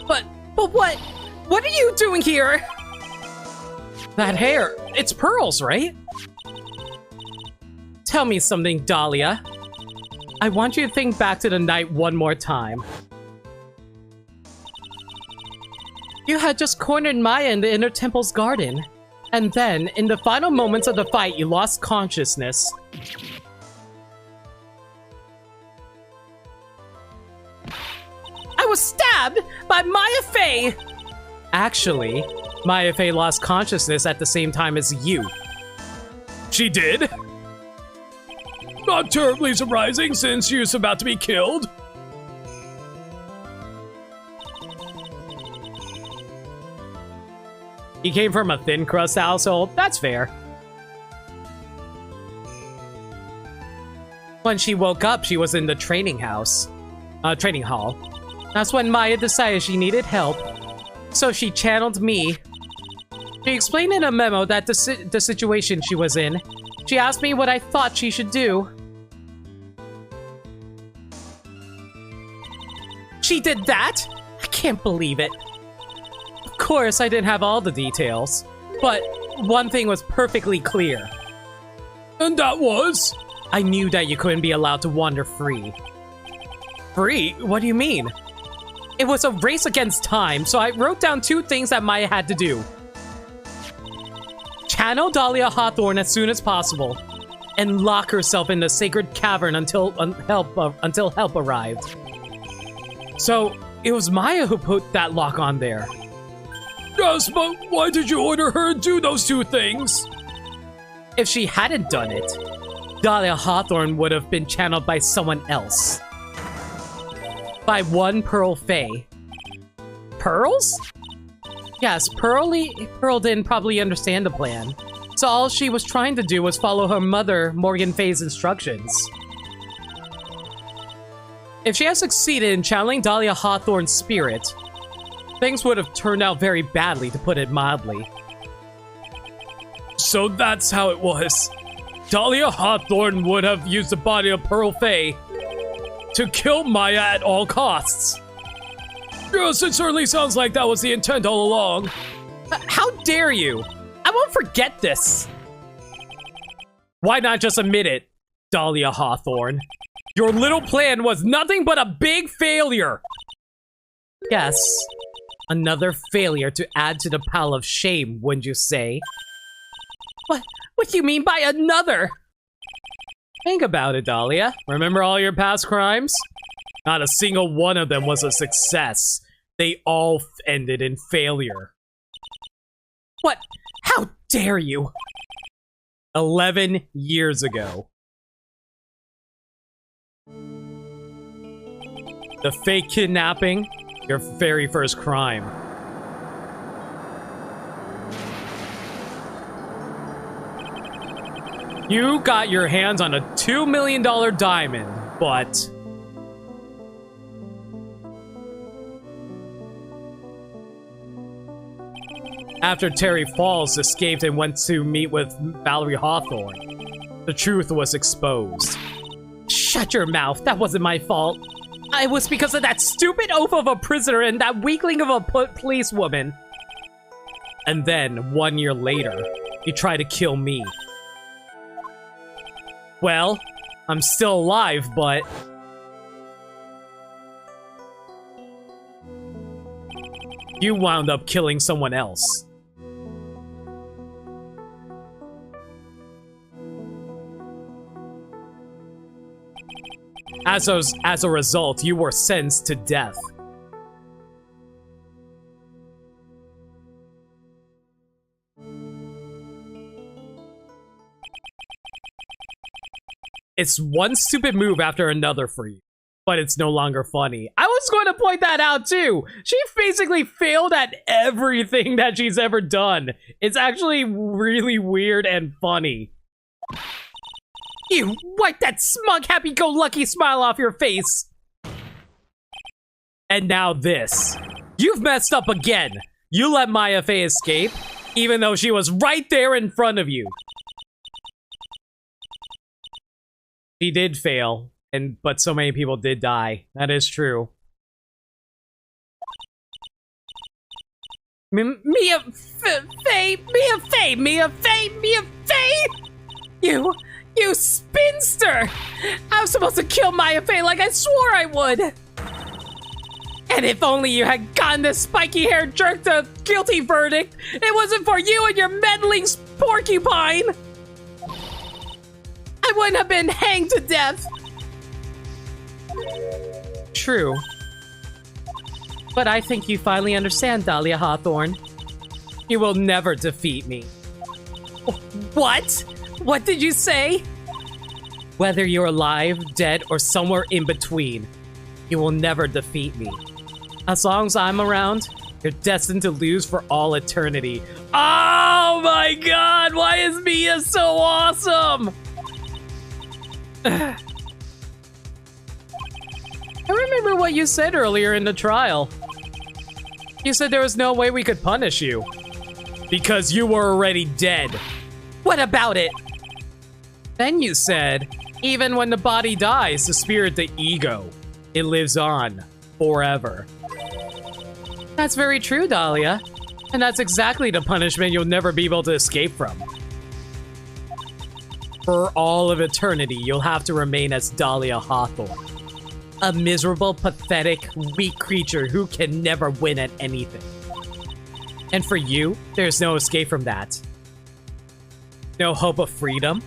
But what? What are you doing here? That hair, it's pearls, right? Tell me something, Dahlia. I want you to think back to the night one more time. You had just cornered Maya in the inner temple's garden. And then, in the final moments of the fight, you lost consciousness. I was stabbed by Maya Fey! Actually, Maya Fey lost consciousness at the same time as you. She did? Not terribly surprising since she was about to be killed. He came from a thin crust household. That's fair. When she woke up, she was in the training hall. That's when Maya decided she needed help. So she channeled me. She explained in a memo that the situation she was in. She asked me what I thought she should do. She did that? I can't believe it. Of course, I didn't have all the details. But one thing was perfectly clear. And that was? I knew that you couldn't be allowed to wander free. Free? What do you mean? It was a race against time, so I wrote down 2 things that Maya had to do. Channel Dahlia Hawthorne as soon as possible, and lock herself in the sacred cavern until help arrived. So, it was Maya who put that lock on there. Yes, but why did you order her to do those 2 things? If she hadn't done it, Dahlia Hawthorne would have been channeled by someone else. By one Pearl Faye. Pearls? Yes, Pearl didn't probably understand the plan, so all she was trying to do was follow her mother, Morgan Faye's instructions. If she had succeeded in channeling Dahlia Hawthorne's spirit, things would have turned out very badly, to put it mildly. So that's how it was. Dahlia Hawthorne would have used the body of Pearl Faye to kill Maya at all costs. Yes, it certainly sounds like that was the intent all along. How dare you? I won't forget this. Why not just admit it, Dahlia Hawthorne? Your little plan was nothing but a big failure. Yes, another failure to add to the pile of shame, wouldn't you say? What do you mean by another? Think about it, Dahlia. Remember all your past crimes? Not a single one of them was a success. They all ended in failure. What? How dare you? 11 years ago. The fake kidnapping, your very first crime. You got your hands on a $2 million diamond, but... after Terry Falls escaped and went to meet with Valerie Hawthorne, the truth was exposed. Shut your mouth, that wasn't my fault. It was because of that stupid oaf of a prisoner and that weakling of a policewoman. And then, 1 year later, he tried to kill me. Well, I'm still alive, but... you wound up killing someone else. As a result, you were sentenced to death. It's one stupid move after another for you, but it's no longer funny. I was going to point that out too. She basically failed at everything that she's ever done. It's actually really weird and funny. You wipe that smug, happy-go-lucky smile off your face. And now this. You've messed up again. You let Maya Fey escape, even though she was right there in front of you. She did fail, but so many people did die. That is true. Mia Fey! You spinster! I was supposed to kill Maya Fey like I swore I would! And if only you had gotten this spiky-haired jerk the guilty verdict, it wasn't for you and your meddling porcupine! I wouldn't have been hanged to death! True. But I think you finally understand, Dahlia Hawthorne. You will never defeat me. What? What did you say? Whether you're alive, dead, or somewhere in between, you will never defeat me. As long as I'm around, you're destined to lose for all eternity. Oh my god, why is Mia so awesome? I remember what you said earlier in the trial. You said there was no way we could punish you. Because you were already dead. What about it? Then you said, even when the body dies, the spirit, the ego, it lives on forever. That's very true, Dahlia. And that's exactly the punishment you'll never be able to escape from. For all of eternity, you'll have to remain as Dahlia Hawthorne. A miserable, pathetic, weak creature who can never win at anything. And for you, there's no escape from that. No hope of freedom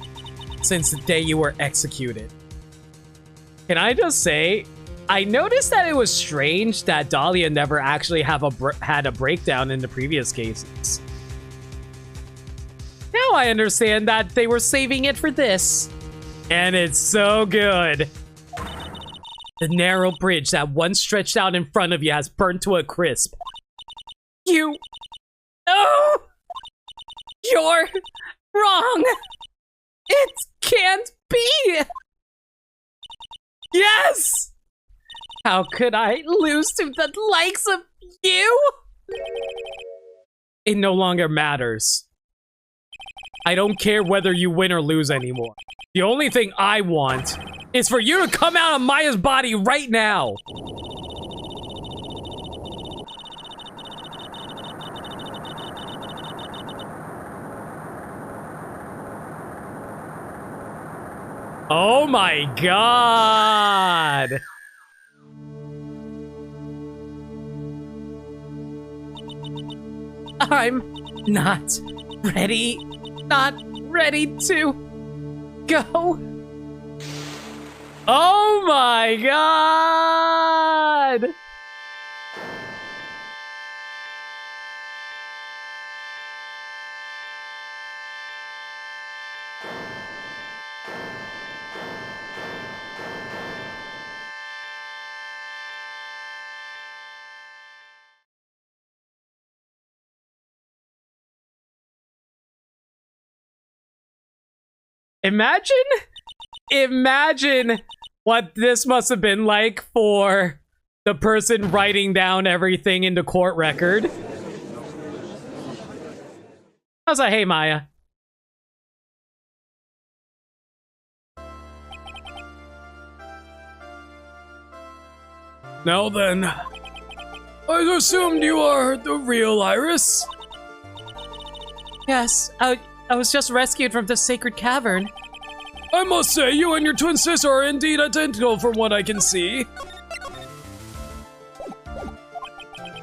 since the day you were executed. Can I just say, I noticed that it was strange that Dahlia never actually had a breakdown in the previous cases. Now I understand that they were saving it for this. And it's so good. The narrow bridge that once stretched out in front of you has burnt to a crisp. You... Oh! You're wrong! It can't be! Yes! How could I lose to the likes of you? It no longer matters. I don't care whether you win or lose anymore. The only thing I want is for you to come out of Maya's body right now. Oh my god! I'm not ready to go. Oh my god! Imagine what this must have been like for the person writing down everything in the court record. I was like, hey, Maya. Now then, I assumed you are the real Iris? Yes, I was just rescued from the sacred cavern. I must say, you and your twin sister are indeed identical from what I can see.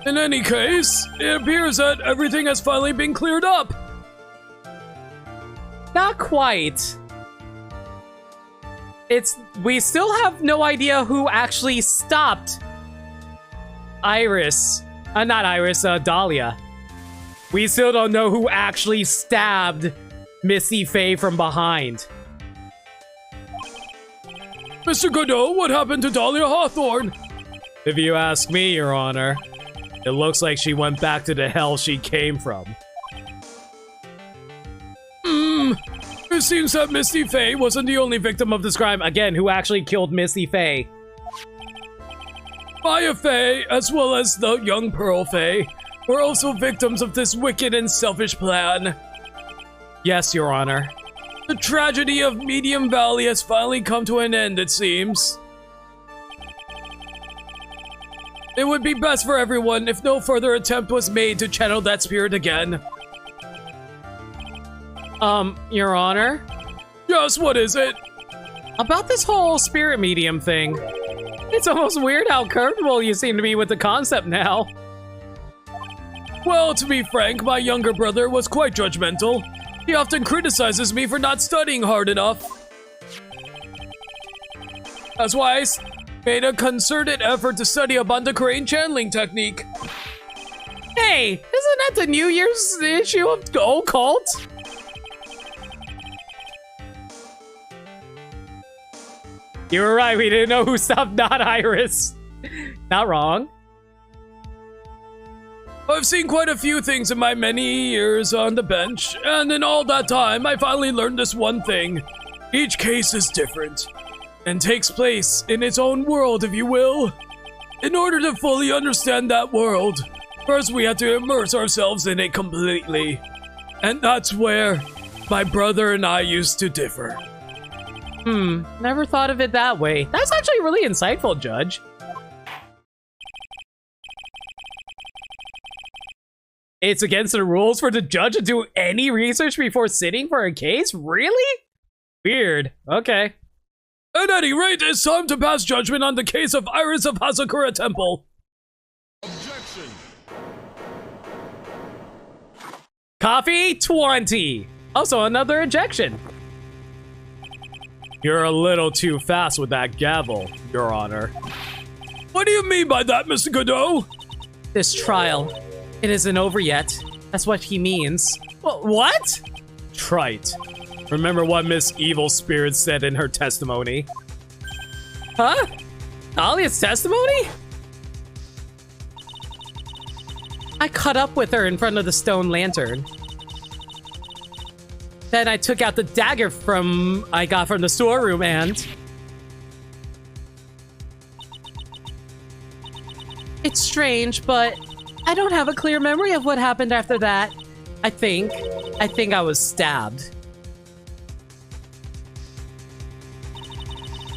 In any case, it appears that everything has finally been cleared up. Not quite. We still have no idea who actually stopped Iris. Not Iris, Dahlia. We still don't know who actually stabbed Missy Faye from behind. Mr. Godot, what happened to Dahlia Hawthorne? If you ask me, Your Honor, it looks like she went back to the hell she came from. It seems that Misty Faye wasn't the only victim of this crime. Again, who actually killed Misty Faye? Maya Faye, as well as the young Pearl Faye, were also victims of this wicked and selfish plan. Yes, Your Honor. The tragedy of Medium Valley has finally come to an end, it seems. It would be best for everyone if no further attempt was made to channel that spirit again. Your Honor? Yes, what is it? About this whole spirit medium thing. It's almost weird how comfortable you seem to be with the concept now. Well, to be frank, my younger brother was quite judgmental. He often criticizes me for not studying hard enough. That's why I made a concerted effort to study a Bandakurain channeling technique. Hey, isn't that the New Year's issue of Occult? You were right, we didn't know who stopped not Iris. Not wrong. I've seen quite a few things in my many years on the bench, and in all that time, I finally learned this one thing. Each case is different, and takes place in its own world, if you will. In order to fully understand that world, first we have to immerse ourselves in it completely. And that's where my brother and I used to differ. Never thought of it that way. That's actually really insightful, Judge. It's against the rules for the judge to do any research before sitting for a case? Really? Weird. Okay. At any rate, it's time to pass judgment on the case of Iris of Hasakura Temple. Objection. Coffee 20. Also another ejection. You're a little too fast with that gavel, Your Honor. What do you mean by that, Mr. Godot? This trial, it isn't over yet. That's what he means. What? Trite. Remember what Miss Evil Spirit said in her testimony? Huh? Dahlia's testimony? I caught up with her in front of the stone lantern. Then I took out the dagger I got from the storeroom and... It's strange, but I don't have a clear memory of what happened after that. I think I was stabbed.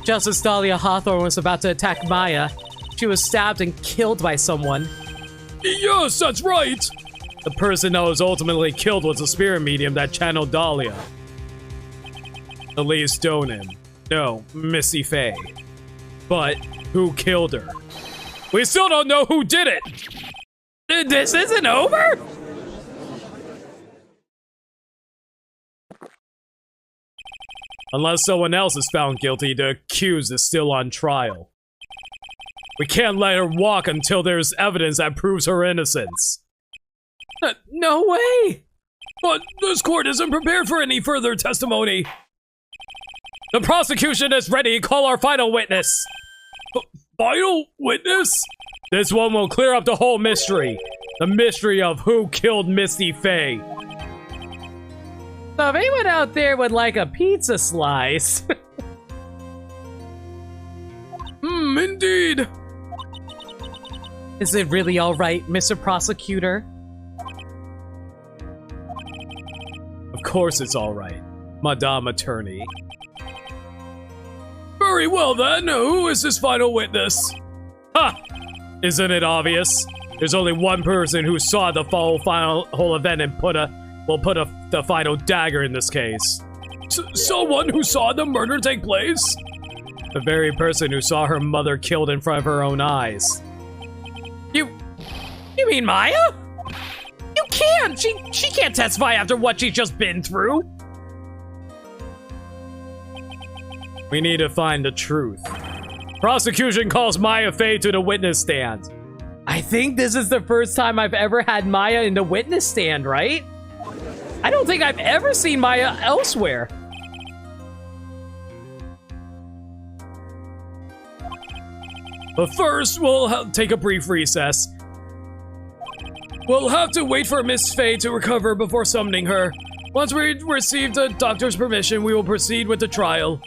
Just as Dahlia Hawthorne was about to attack Maya, she was stabbed and killed by someone. Yes, that's right! The person that was ultimately killed was a spirit medium that channeled Dahlia. Elise Donan. No, Missy Faye. But who killed her? We still don't know who did it! This isn't over? Unless someone else is found guilty, the accused is still on trial. We can't let her walk until there's evidence that proves her innocence. No way! But this court isn't prepared for any further testimony. The prosecution is ready. Call our final witness. Final witness? This one will clear up the whole mystery. The mystery of who killed Misty Faye. So if anyone out there would like a pizza slice... Indeed. Is it really alright, Mr. Prosecutor? Of course it's alright, Madame Attorney. Very well then, who is this final witness? Ha! Isn't it obvious? There's only one person who saw the whole event and put the final dagger in this case. Someone who saw the murder take place? The very person who saw her mother killed in front of her own eyes. You mean Maya? You can't! She can't testify after what she's just been through! We need to find the truth. Prosecution calls Maya Faye to the witness stand. I think this is the first time I've ever had Maya in the witness stand, right? I don't think I've ever seen Maya elsewhere. But first, we'll take a brief recess. We'll have to wait for Miss Faye to recover before summoning her. Once we receive the doctor's permission, we will proceed with the trial.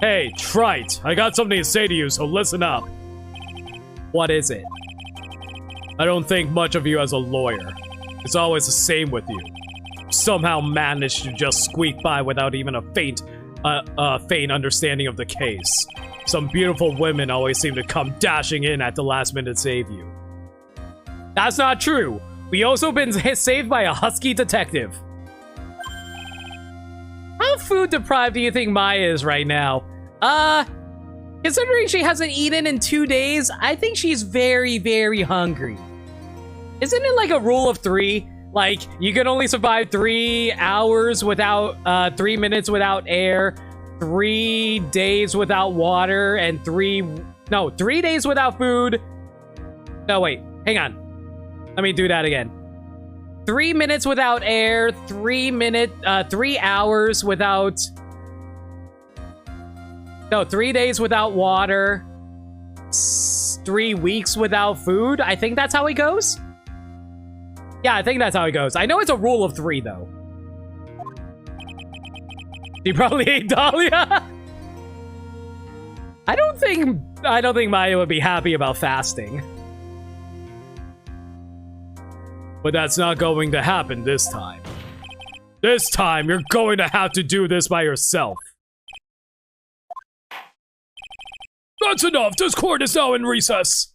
Hey, Trite, I got something to say to you, so listen up. What is it? I don't think much of you as a lawyer. It's always the same with you. Somehow managed to just squeak by without even a faint understanding of the case. Some beautiful women always seem to come dashing in at the last minute to save you. That's not true. We also been saved by a husky detective. How food deprived do you think Maya is right now? Considering she hasn't eaten in 2 days, I think she's very, very hungry. Isn't it like a rule of 3? Like, you can only survive 3 hours without, 3 minutes without air, 3 days without water, and 3 days without food. No, wait, hang on. Let me do that again. 3 minutes without air, 3 hours without... No, 3 days without water, 3 weeks without food. I think that's how it goes. Yeah, I think that's how it goes. I know it's a rule of 3, though. She probably ate Dahlia. I don't think Maya would be happy about fasting. But that's not going to happen this time. This time, you're going to have to do this by yourself. That's enough! This court is now in recess!